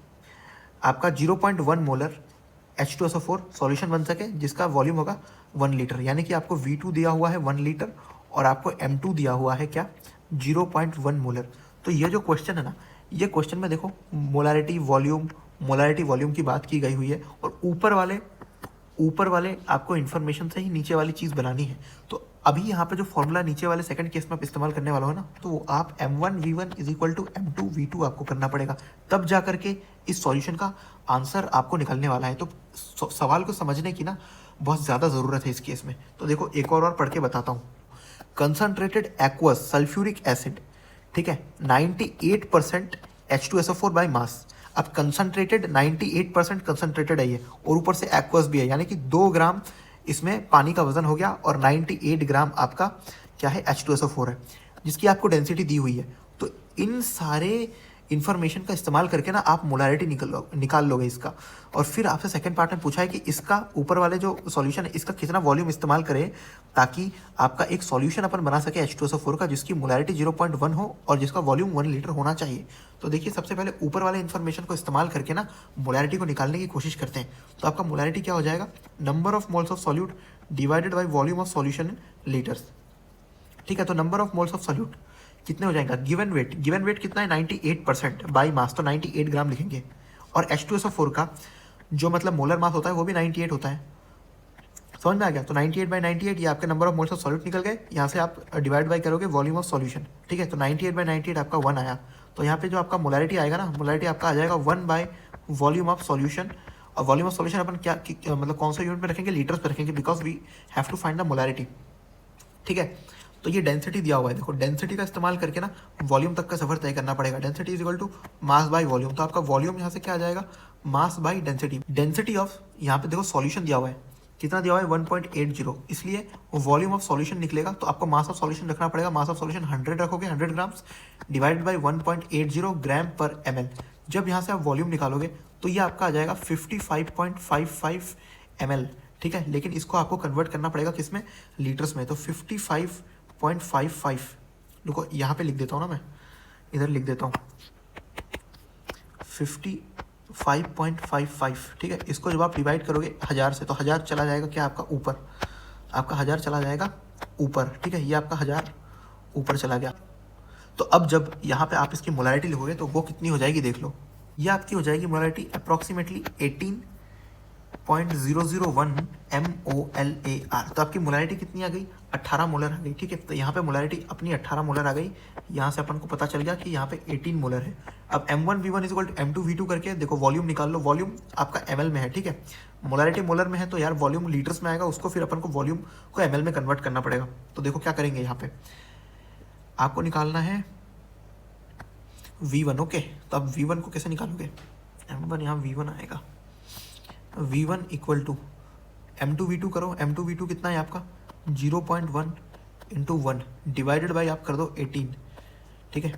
आपका 0.1 मोलर H2SO4 सॉल्यूशन बन सके जिसका वॉल्यूम होगा 1 लीटर। यानी कि आपको V2 दिया हुआ है 1 लीटर और आपको M2 दिया हुआ है क्या 0.1 मोलर। तो ये जो क्वेश्चन है ना, ये क्वेश्चन में देखो मोलारिटी वॉल्यूम की बात की गई हुई है, और ऊपर वाले आपको इन्फॉर्मेशन से ही नीचे वाली चीज़ बनानी है। तो अभी यहाँ पे जो फॉर्मूला नीचे वाले सेकंड केस में आप इस्तेमाल करने वाला हो ना, तो वो आप M1V1 is equal to M2V2 आपको करना पड़ेगा, तब जा करके इस सॉल्यूशन का आंसर आपको निकलने वाला है। तो सवाल को समझने की ना बहुत ज़्यादा ज़रूरत है इस केस में। तो देखो एक और पढ़ के बताता हूँ। कंसनट्रेटेड एक्वस सल्फ्यूरिक एसिड, ठीक है, 98% H2SO4 बाय मास। अब कंसनट्रेटेड 98% कंसनट्रेटेड है ये, और ऊपर से एक्वस भी है, यानी कि 2 ग्राम इसमें पानी का वजन हो गया, और 98 ग्राम आपका क्या है H2SO4 है, जिसकी आपको डेंसिटी दी हुई है। तो इन सारे इन्फॉर्मेशन का इस्तेमाल करके ना आप मोलारिटी निकाल लोगे इसका। और फिर आपसे सेकंड पार्ट में पूछा है कि इसका ऊपर वाले जो सॉल्यूशन है इसका कितना वॉल्यूम इस्तेमाल करें ताकि आपका एक सॉल्यूशन अपन बना सके H2SO4 का जिसकी मोलारिटी 0.1 हो और जिसका वॉल्यूम 1 लीटर होना चाहिए। तो देखिए सबसे पहले ऊपर वाले इन्फॉर्मेशन को इस्तेमाल करके ना मोलारिटी को निकालने की कोशिश करते हैं। तो आपका मोलारिटी क्या हो जाएगा, number of moles of solute divided by volume of solution in litres. ठीक है, तो number of moles of solute कितने हो जाएगा, गिवन वेट कितना है 98% बाई मास, तो 98 ग्राम लिखेंगे। और H2SO4 का जो मतलब मोलर मास होता है वो भी 98 होता है, समझ में आ गया। तो 98/98 ये आपके number of moles of solute निकल गए, यहाँ से आप डिवाइड बाई करोगे वॉल्यूम ऑफ सॉल्यूशन, ठीक है। तो 98/98 आपका 1 आया, तो यहाँ पे जो आपका मोलैरिटी आएगा ना, मोलैरिटी आपका आ जाएगा 1 बाय वॉल्यूम ऑफ सॉल्यूशन। और वॉल्यूम ऑफ सॉल्यूशन अपन क्या मतलब कौन सा यूनिट में रखेंगे, लीटर्स पे रखेंगे, because we have to find the molarity, ठीक है। तो ये डेंसिटी दिया हुआ है, देखो डेंसिटी का इस्तेमाल करके ना वॉल्यूम तक का सफर तय करना पड़ेगा। Density is equal to mass by volume, तो आपका वॉल्यूम यहाँ से क्या आ जाएगा, mass by density. Density of यहाँ पे देखो सॉल्यूशन दिया हुआ है, कितना दिया हुआ है 1.80, इसलिए वॉल्यूम ऑफ सॉल्यूशन निकलेगा, तो आपको मास ऑफ सॉल्यूशन रखना पड़ेगा। मास ऑफ सॉल्यूशन 100 रखोगे, 100 grams divided by 1.80 gram per ml। जब यहाँ से आप वॉल्यूम निकालोगे तो ये आपका आ जाएगा 55.55 ml, ठीक है। लेकिन इसको आपको कन्वर्ट करना पड़ेगा किस में, लीटर्स में। तो 55.55, देखो यहाँ पे लिख देता हूँ ना, मैं इधर लिख देता हूँ 55.55, ठीक है। इसको जब आप डिवाइड करोगे 1000 से, तो 1000 चला जाएगा क्या आपका ऊपर, आपका 1000 चला जाएगा ऊपर, ठीक है। ये आपका 1000 ऊपर चला गया। तो अब जब यहाँ पे आप इसकी मोलैरिटी लिखोगे तो वो कितनी हो जाएगी, देख लो। ये आपकी हो जाएगी मोलैरिटी अप्रॉक्सीमेटली 18.001 MOLAR। तो आपकी मोलैरिटी कितनी आ गई, 18 मोलर आ गई, ठीक है। तो यहाँ पे मोलैरिटी अपनी 18 मोलर आ गई, यहाँ से अपन को पता चल गया कि यहाँ पे 18 मोलर है। अब M1V1 is equal to M2V2 करके देखो वॉल्यूम निकाल लो, वॉल्यूम आपका ml में है, ठीक है। मोलैरिटी मोलर में है तो यार वॉल्यूम लीटर्स में आएगा, उसको फिर अपन को वॉल्यूम को ml में कन्वर्ट करना पड़ेगा। तो देखो क्या करेंगे, यहाँ पे आपको निकालना है V1, ओके। तो अब V1 को कैसे निकालोगे, M1 यहाँ V1 आएगा, V1 इक्वल टू M2V2 करो, M2V2 कितना है आपका 0.1 इंटू 1 डिवाइडेड बाई आप कर दो 18, ठीक है।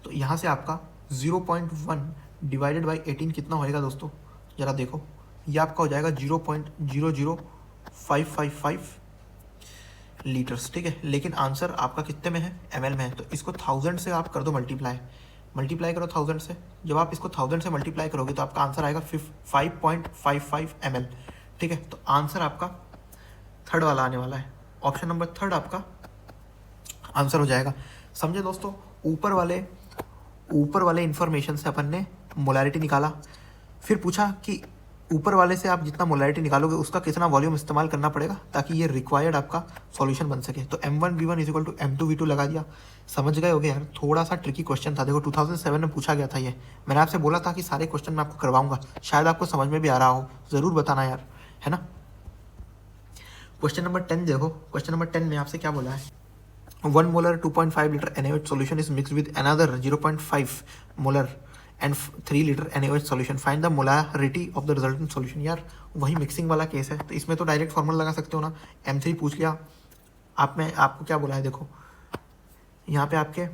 तो यहाँ से आपका 0.1 डिवाइडेड बाई 18 कितना होएगा दोस्तों, ज़रा देखो, ये आपका हो जाएगा 0.00555 लीटर्स, ठीक है। लेकिन आंसर आपका कितने में है, ml में है। तो इसको 1000 से आप कर दो मल्टीप्लाई करो 1000 से। जब आप इसको 1000 से मल्टीप्लाई करोगे तो आपका आंसर आएगा 5.55 ml, ठीक है। तो आंसर आपका थर्ड वाला आने वाला है, ऑप्शन नंबर थर्ड आपका आंसर हो जाएगा। समझे दोस्तों, ऊपर वाले इंफॉर्मेशन से अपन ने मोलैरिटी निकाला, फिर पूछा कि ऊपर वाले से आप जितना मोलैरिटी निकालोगे उसका कितना वॉल्यूम इस्तेमाल करना पड़ेगा ताकि ये रिक्वायर्ड आपका सॉल्यूशन बन सके। तो M1V1 is equal to M2V2 लगा दिया। समझ गए होगे यार, थोड़ा सा ट्रिकी क्वेश्चन था, देखो 2007 में पूछा गया था ये। मैंने आपसे बोला था कि सारे क्वेश्चन मैं आपको करवाऊंगा, शायद आपको समझ में भी आ रहा हो, ज़रूर बताना यार, है ना। क्वेश्चन नंबर 10 देखो, क्वेश्चन नंबर 10 में आपसे क्या बोला है, 1 molar 2.5 litre NaOH solution is mixed with another 0.5 molar and 3 litre NaOH solution. Find the molarity of the resultant solution। यार वही मिक्सिंग वाला केस है, तो इसमें तो डायरेक्ट फॉर्मूला लगा सकते हो ना, M3 पूछ लिया आपको क्या बोला है, देखो यहाँ पे आपके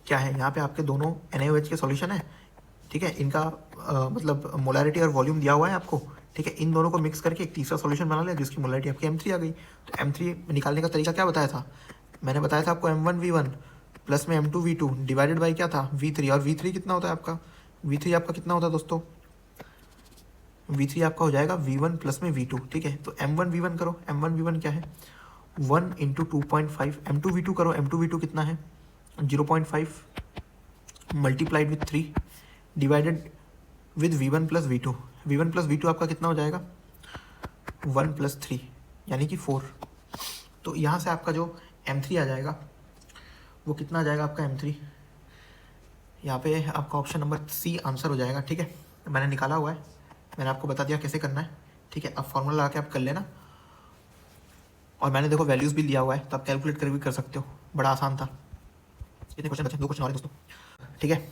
क्या है, यहाँ पे आपके दोनों NaOH के सॉल्यूशन है, ठीक है। इनका मतलब मोलैरिटी और वॉल्यूम दिया हुआ है आपको, ठीक है। इन दोनों को मिक्स करके एक तीसरा सॉल्यूशन बना लिया जिसकी मोलैरिटी आपकी M3 आ गई। तो M3 निकालने का तरीका क्या बताया था, मैंने बताया था आपको M1V1 प्लस में M2V2 डिवाइडेड बाई क्या था V3। और V3 कितना होता है आपका, V3 आपका कितना होता है दोस्तों, V3 आपका हो जाएगा V1 प्लस में V2, ठीक है। तो M1V1 करो, M1V1 क्या है 1 इंटू 2.5, M2V2 करो, M2V2 कितना है 0.5 multiplied with 3 divided with V1 plus V2। V1 plus V2 आपका कितना हो जाएगा 1 प्लस 3 यानी कि 4। तो यहाँ से आपका जो M3 आ जाएगा वो कितना आ जाएगा आपका M3, यहाँ पे आपका ऑप्शन नंबर C आंसर हो जाएगा, ठीक है। मैंने निकाला हुआ है, मैंने आपको बता दिया कैसे करना है, ठीक है। अब फॉर्मूला लगा के आप कर लेना, और मैंने देखो वैल्यूज़ भी लिया हुआ है तो आप कैलकुलेट कर भी कर सकते हो, बड़ा आसान था। कितने क्वेश्चन बचे, 2 क्वेश्चन और हैं दोस्तों, ठीक है।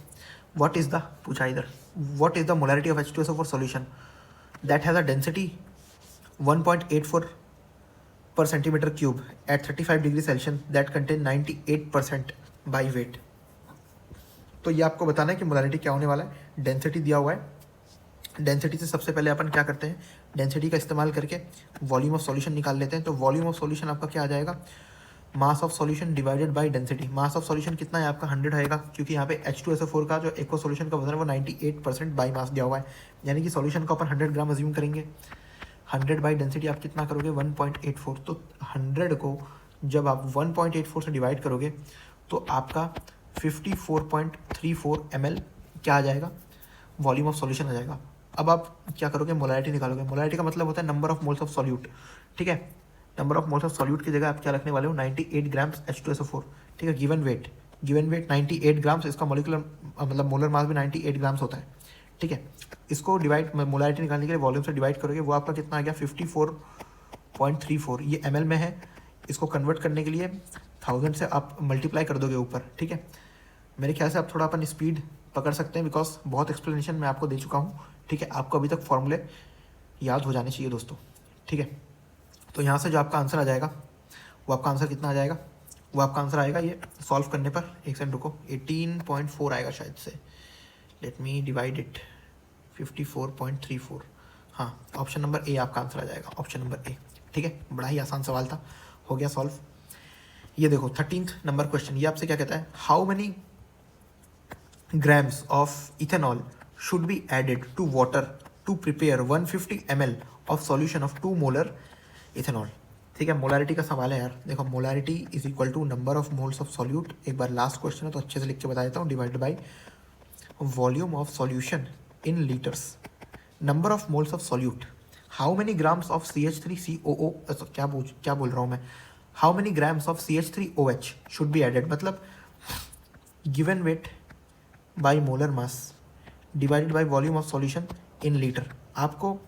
What is the पूछा इधर, what is the molarity of H2SO4 solution that has a density 1.84 per centimeter cube at 35 degree Celsius that contain 98% by weight। तो ये आपको बताना है कि मोलैरिटी क्या होने वाला है, डेंसिटी दिया हुआ है। डेंसिटी से सबसे पहले अपन क्या करते हैं, डेंसिटी का इस्तेमाल करके वॉल्यूम ऑफ सॉल्यूशन निकाल लेते हैं। तो वॉल्यूम ऑफ सॉल्यूशन आपका क्या आ जाएगा, मास of solution divided by density. Mass of solution कितना है आपका 100 आएगा, क्योंकि यहाँ पे H2SO4 का जो एक्वा सॉल्यूशन का वजन है वो 98% बाई मास दिया हुआ है, यानी कि सॉल्यूशन को अपन 100 ग्राम अज्यूम करेंगे। 100 बाई डेंसिटी आप कितना करोगे 1.84। तो 100 को जब आप 1.84 से डिवाइड करोगे तो आपका 54.34 ml क्या आ जाएगा, वॉल्यूम ऑफ सॉल्यूशन आ जाएगा। अब आप क्या करोगे, मोलैरिटी निकालोगे। मोलैरिटी का मतलब होता है number of moles of solute, ठीक है। Number of moles of solute की जगह आप क्या रखने वाले हो, 98 ग्राम्स H2SO4, ठीक है। गिवन वेट 98 ग्राम्स, इसका मोलिकुलर मतलब मोलर मास भी 98 ग्राम्स होता है, ठीक है। इसको डिवाइड मोलैरिटी निकालने के लिए वॉल्यूम से डिवाइड करोगे, वो आपका कितना आ गया 54.34, ये ml में है। इसको कन्वर्ट करने के लिए 1000 से आप मल्टीप्लाई कर दोगे ऊपर, ठीक है। मेरे ख्याल से आप थोड़ा अपन स्पीड पकड़ सकते हैं, बिकॉज बहुत एक्सप्लेनेशन मैं आपको दे चुका हूँ, ठीक है। आपको अभी तक फॉर्मूले याद हो जाने चाहिए दोस्तों, ठीक है। तो यहाँ से जो आपका आंसर आ जाएगा, वो आपका आंसर कितना आ जाएगा, वो आपका आंसर आएगा ये सॉल्व करने पर, एक सेकंड रुको, 18.4 आएगा शायद से। लेट मी डिवाइड इट, 54.34, हाँ ऑप्शन नंबर ए आपका आंसर आ जाएगा, ऑप्शन नंबर ए, ठीक है। बड़ा ही आसान सवाल था, हो गया सॉल्व। ये देखो 13th नंबर क्वेश्चन, ये आपसे क्या कहता है, how many grams of ethanol should be added to water to prepare 150 ml of solution of 2 molar ethanol, ठीक है। मोलारिटी का सवाल है यार, देखो molarity is equal to number of moles of solute, एक बार लास्ट क्वेश्चन है तो अच्छे से लिख के बता देता हूँ, divided by volume of solution in litres, number of moles of solute, how many grams of CH3COO, क्या बोल रहा हूँ मैं, how many grams of CH3OH should be added, मतलब given weight by molar mass divided by volume of solution in litre. आपको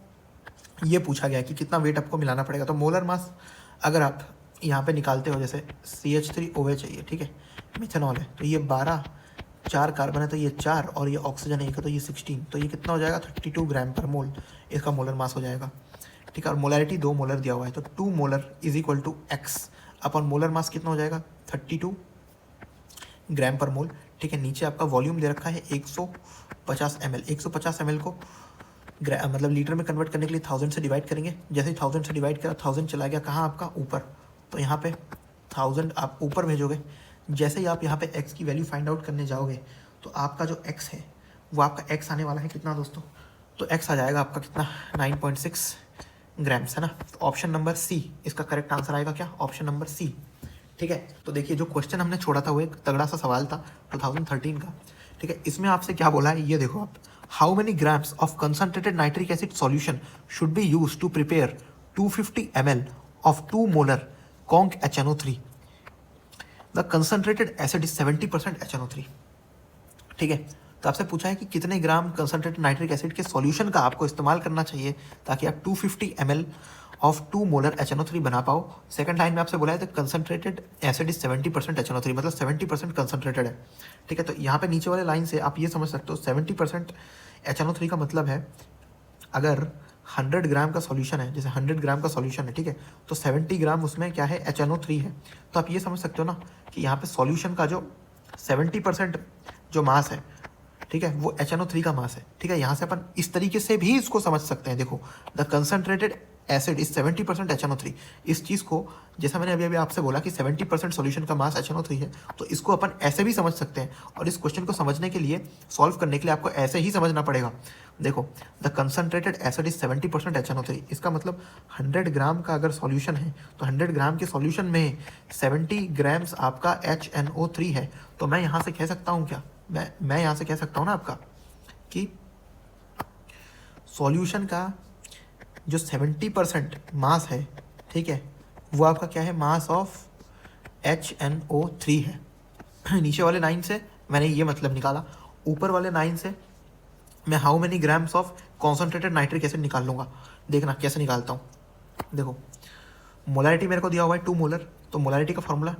ये पूछा गया कि कितना वेट आपको मिलाना पड़ेगा। तो मोलर मास अगर आप यहाँ पे निकालते हो, जैसे CH3OH है ये, ठीक है, मिथेनॉल है, तो ये 12, 4 कार्बन है तो ये 4, और ये ऑक्सीजन है एक, तो ये 16, तो ये कितना हो जाएगा 32 ग्राम पर मोल, इसका मोलर मास हो जाएगा, ठीक है। और मोलैरिटी 2 मोलर दिया हुआ है, तो 2 molar is equal to x अपन मोलर मास कितना हो जाएगा 32 ग्राम पर मोल, ठीक है। नीचे आपका वॉल्यूम दे रखा है 150 ml, 150 ml को मतलब लीटर में कन्वर्ट करने के लिए 1000 से डिवाइड करेंगे। जैसे ही 1000 से डिवाइड करा, 1000 चला गया कहाँ आपका ऊपर, तो यहाँ पे 1000 आप ऊपर भेजोगे। जैसे ही आप यहाँ पे x की वैल्यू फाइंड आउट करने जाओगे, तो आपका जो x है वो आपका x आने वाला है कितना दोस्तों, तो x आ जाएगा आपका कितना 9.6 ग्राम्स, है ना। तो ऑप्शन नंबर सी इसका करेक्ट आंसर आएगा, क्या, ऑप्शन नंबर सी, ठीक है। तो देखिए जो क्वेश्चन हमने छोड़ा था वो एक तगड़ा सा सवाल था 2013 का, ठीक है। इसमें आपसे क्या बोला है, ये देखो आप, how many grams of concentrated nitric acid solution should be used to prepare 250 ml of 2 molar conc HNO3, the concentrated acid is 70% HNO3, ठीक है। तो आपसे पूछा है कि कितने ग्राम कंसंट्रेटेड नाइट्रिक एसिड के सॉल्यूशन का आपको इस्तेमाल करना चाहिए ताकि आप 250 ml ऑफ 2 मोलर HNO3 बना पाओ। सेकंड लाइन में आपसे बोला है the concentrated acid is 70% HNO3, मतलब 70% कंसंट्रेटेड है, ठीक है। तो यहाँ पे नीचे वाले लाइन से आप ये समझ सकते हो 70% HNO3 का मतलब है अगर 100 ग्राम का सॉल्यूशन है, जैसे 100 ग्राम का सॉल्यूशन है, ठीक है, तो 70 ग्राम उसमें क्या है HNO3 है। तो आप ये समझ सकते हो ना कि यहाँ पे सॉल्यूशन का जो 70% जो मास है, ठीक है, वो HNO3 का मास है, ठीक है। यहाँ से अपन इस तरीके से भी इसको समझ सकते हैं, देखो the concentrated acid is 70% HNO3, इस चीज़ को जैसा मैंने अभी आपसे बोला कि 70% सॉल्यूशन का मास HNO3 है, तो इसको अपन ऐसे भी समझ सकते हैं। और इस क्वेश्चन को समझने के लिए, सॉल्व करने के लिए आपको ऐसे ही समझना पड़ेगा। देखो the concentrated acid is 70% HNO3, इसका मतलब 100 ग्राम का अगर सॉल्यूशन है तो 100 ग्राम के सॉल्यूशन में 70 ग्राम्स आपका HNO3 है। तो मैं यहाँ से कह सकता हूँ क्या, मैं यहाँ से कह सकता हूँ ना आपका कि सॉल्यूशन का जो 70% मास है, ठीक है, वो आपका क्या है, मास ऑफ HNO3 है। नीचे वाले 9 से मैंने ये मतलब निकाला, ऊपर वाले 9 से मैं how many grams of concentrated nitric acid निकाल लूँगा। देखना कैसे निकालता हूँ, देखो मोलैरिटी मेरे को दिया हुआ है 2 मोलर, तो मोलैरिटी का formula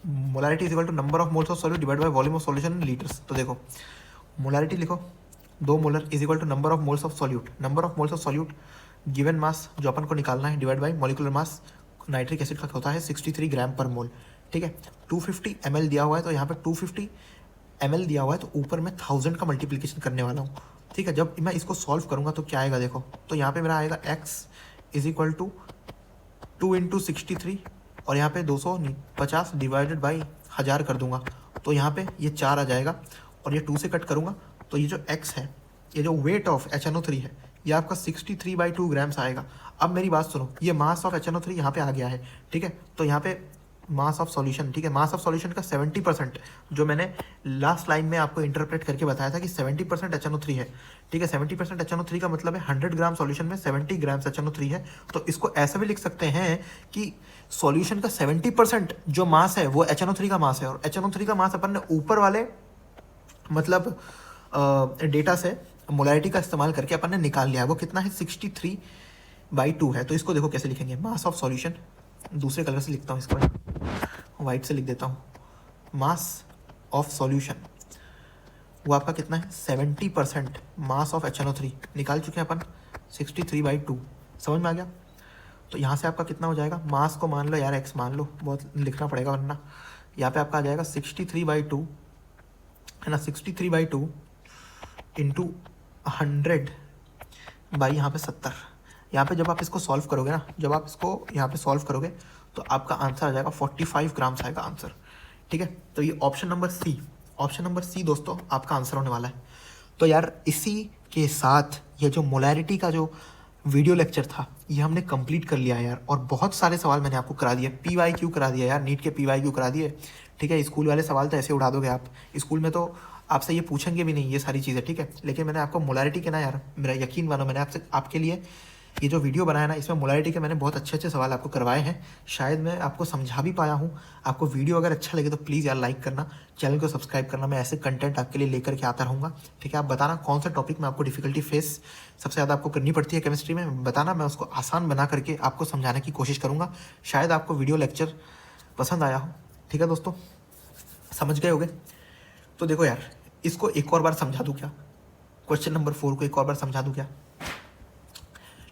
molarity is equal to number of moles of solute divide by volume of solution in litres. तो देखो मोलैरिटी लिखो 2 molar is equal to number of moles of solute, number of moles of solute given mass जो अपन को निकालना है divide by molecular mass nitric acid का होता है 63 ग्राम पर मोल, ठीक है। 250 ml दिया हुआ है, तो यहाँ पे 250 ml दिया हुआ है, तो ऊपर मैं 1000 का मल्टीप्लिकेशन करने वाला हूँ, ठीक है। जब मैं इसको सॉल्व करूँगा तो क्या आएगा, देखो तो यहाँ पे मेरा आएगा x इज इक्वल टू 2 × 63 और यहाँ पे 250 डिवाइडेड बाई 1000 कर दूंगा, तो यहाँ पे ये 4 आ जाएगा और ये 2 से कट करूँगा, तो ये जो x है, ये जो वेट ऑफ HNO3 है, ये आपका 63/2 ग्राम्स आएगा। अब मेरी बात सुनो, ये मास ऑफ HNO3 यहाँ पे आ गया है, ठीक है। तो यहाँ पे मास ऑफ सॉल्यूशन, ठीक है, मास ऑफ सॉल्यूशन का 70%, जो मैंने लास्ट लाइन में आपको इंटरप्रेट करके बताया था कि 70% HNO3 है, ठीक है। 70% HNO3 का मतलब है 100 ग्राम सॉल्यूशन में 70 ग्राम HNO3 है। तो इसको ऐसा भी लिख सकते हैं कि सॉल्यूशन का 70% जो मास है वो HNO3 का मास है, और HNO3 का मास अपन ने ऊपर वाले मतलब डेटा से मोलैरिटी का इस्तेमाल करके अपन ने निकाल लिया है। वो कितना है, 63/2 है। तो इसको देखो कैसे लिखेंगे, मास ऑफ सॉल्यूशन, दूसरे कलर से लिखता हूँ इसको, वाइट से लिख देता हूँ। मास ऑफ सॉल्यूशन वो आपका कितना है, 70% मास ऑफ HNO3 निकाल चुके हैं अपन, 63/2। समझ में आ गया। तो यहाँ से आपका कितना हो जाएगा, मास को मान लो यार x मान लो, बहुत लिखना पड़ेगा वरना। यहाँ पे आपका आ जाएगा 63/2 है ना, 63/2 इंटू 100 बाई यहाँ पे 70। यहाँ पे जब आप इसको सॉल्व करोगे ना, जब आप इसको यहाँ पे सॉल्व करोगे तो आपका आंसर आ जाएगा 45 ग्राम्स आएगा आंसर, ठीक है। तो ये ऑप्शन नंबर सी दोस्तों आपका आंसर होने वाला है। तो यार इसी के साथ ये जो मोलैरिटी का जो वीडियो लेक्चर था ये हमने कंप्लीट कर लिया है यार, और बहुत सारे सवाल मैंने आपको करा दिए, PYQ करा दिया यार, नीट के PYQ करा दिए, ठीक है। स्कूल वाले सवाल तो ऐसे उड़ा दोगे आप, स्कूल में तो आपसे ये पूछेंगे भी नहीं ये सारी चीज़ें, ठीक है। लेकिन मैंने आपको मोलैरिटी के ना यार, मेरा यकीन मानो, मैंने आपके लिए ये जो वीडियो बनाया ना, इसमें मोलैरिटी के मैंने बहुत अच्छे सवाल आपको करवाए हैं। शायद मैं आपको समझा भी पाया हूँ। आपको वीडियो अगर अच्छा लगे तो प्लीज़ यार लाइक करना, चैनल को सब्सक्राइब करना। मैं ऐसे कंटेंट आपके लिए लेकर के आता रहूँगा, ठीक है। आप बताना कौन सा टॉपिक में आपको डिफिकल्टी फेस सबसे ज़्यादा आपको करनी पड़ती है केमिस्ट्री में, बताना, मैं उसको आसान बना करके आपको समझाने की कोशिश करूँगा। शायद आपको वीडियो लेक्चर पसंद आया हो, ठीक है दोस्तों, समझ गए होगे। तो देखो यार, इसको एक और बार समझा दूँ क्या, क्वेश्चन नंबर 4 को एक और बार समझा दूँ क्या,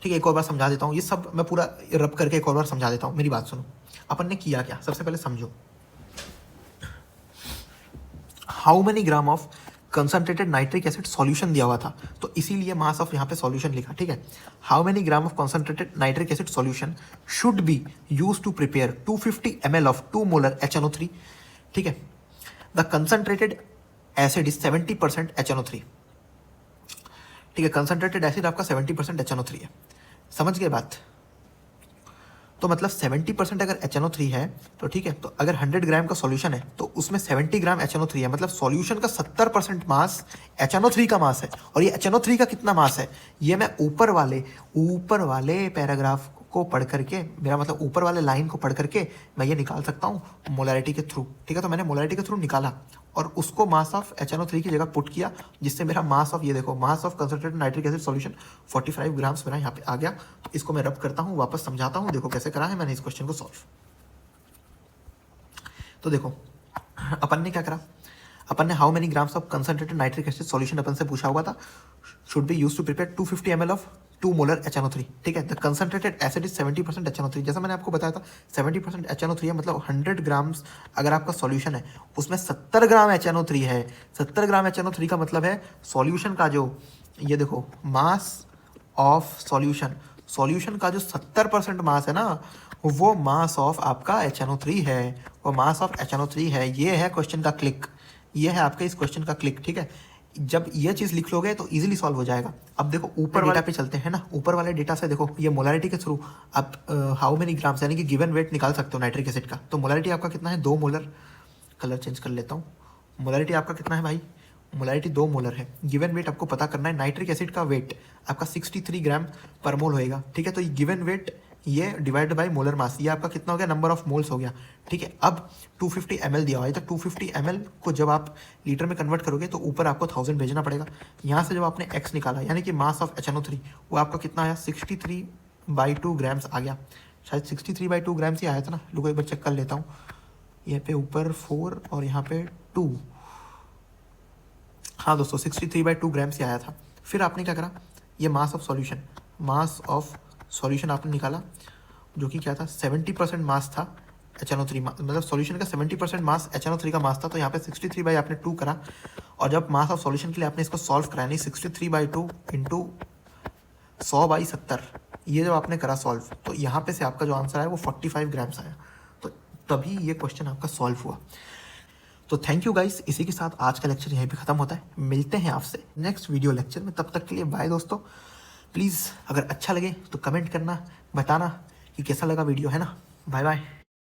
ठीक है। एक और बार समझा देता हूँ, ये सब मैं पूरा रब करके एक और बार समझा देता हूँ। मेरी बात सुनो, अपन ने किया क्या, सबसे पहले समझो। How many gram of concentrated nitric acid solution दिया हुआ था, तो इसीलिए मास ऑफ यहाँ पे सॉल्यूशन लिखा, ठीक है। How many gram of concentrated nitric acid solution should be use to prepare 250 ml of 2 molar HNO3, ठीक है। The concentrated acid is 70% HNO3, ठीक है। कंसंट्रेटेड एसिड आपका 70% HNO3 है, समझ गए बात। तो मतलब 70% अगर HNO3 है तो ठीक है, तो अगर 100 ग्राम का सॉल्यूशन है तो उसमें 70 ग्राम HNO3 है, मतलब सॉल्यूशन का 70% मास HNO3 का मास है। और ये HNO3 का कितना मास है, ये मैं ऊपर वाले पैराग्राफ को पढ़ करके, मेरा मतलब ऊपर वाले लाइन को पढ़ करके मैं ये निकाल सकता हूँ मोलैरिटी के थ्रू, ठीक है। तो मैंने मोलैरिटी के थ्रू निकाला और उसको मास ऑफ HNO3 की जगह पुट किया, जिससे मेरा मास ऑफ, ये देखो, mass of concentrated nitric acid solution 45 grams मेरा यहाँ पे आ गया। तो इसको मैं रब करता हूँ, वापस समझाता हूँ, देखो कैसे करा है मैंने इस क्वेश्चन को सॉल्व। तो देखो अपन ने क्या करा, अपन ने how many grams of concentrated nitric acid solution अपन से पूछा हुआ था, should be use to prepare 250 ml of 2 molar HNO3, ठीक है। The concentrated acid is 70% HNO3, जैसा मैंने आपको बताया था 70% HNO3 है, मतलब 100 ग्राम्स अगर आपका सॉल्यूशन है उसमें 70 ग्राम HNO3 है। 70 ग्राम HNO3 का मतलब है सॉल्यूशन का जो, ये देखो, मास ऑफ सॉल्यूशन का जो 70% मास है ना, वो मास ऑफ आपका HNO3 है, वो मास ऑफ HNO3 है। ये है क्वेश्चन का क्लिक, ये है आपके इस क्वेश्चन का क्लिक, ठीक है। जब ये चीज़ लिख लोगे तो इजीली सॉल्व हो जाएगा। अब देखो ऊपर वाले पे चलते हैं ना, ऊपर वाले डेटा से देखो, ये मोलैरिटी के थ्रू आप हाउ मेनी ग्राम्स यानी कि गिवन वेट निकाल सकते हो नाइट्रिक एसिड का। तो मोलैरिटी आपका कितना है, 2 मोलर, कलर चेंज कर लेता हूँ। मोलैरिटी आपका कितना है भाई, मोलैरिटी 2 मोलर है। गिवन वेट आपको पता करना है, नाइट्रिक एसिड का वेट आपका 63 ग्राम पर मोल होएगा, ठीक है। तो ये गिवन वेट, ये डिवाइड बाय मोलर मास, ये आपका कितना हो गया, नंबर ऑफ मोल्स हो गया, ठीक है। अब 250 ml दिया हुआ है, तो 250 ml को जब आप लीटर में कन्वर्ट करोगे तो ऊपर आपको 1000 भेजना पड़ेगा। यहाँ से जब आपने x निकाला यानी कि मास ऑफ HNO3, वो आपका कितना आया, 63/2 ग्राम्स आ गया। शायद 63/2 ग्राम्स ही आया था ना, लोगों एक बार चेक कर लेता हूँ। यहाँ पे ऊपर 4 और यहाँ पे 2, हाँ दोस्तों 63/2 ग्राम्स ही आया था। फिर आपने क्या करा, ये मास ऑफ सॉल्यूशन आपने निकाला, जो कि क्या था, 70% मास था HNO3, मतलब सॉल्यूशन का 70% मास HNO3 का मास था। तो यहाँ पे 63 आपने 2 करा, और जब मास ऑफ सॉल्यूशन के लिए आपने इसको सॉल्व कराया, नहीं 63/2 इंटू 100/70, ये जब आपने करा सॉल्व, तो यहाँ पे से आपका जो आंसर आया वो 45 ग्राम्स आया। तो तभी ये क्वेश्चन आपका सॉल्व हुआ। तो थैंक यू गाइस, इसी के साथ आज का लेक्चर यहीं पे ख़त्म होता है। मिलते हैं आपसे नेक्स्ट वीडियो लेक्चर में, तब तक के लिए बाय दोस्तों। प्लीज़ अगर अच्छा लगे तो कमेंट करना, बताना कि कैसा लगा वीडियो, है ना। Bye bye.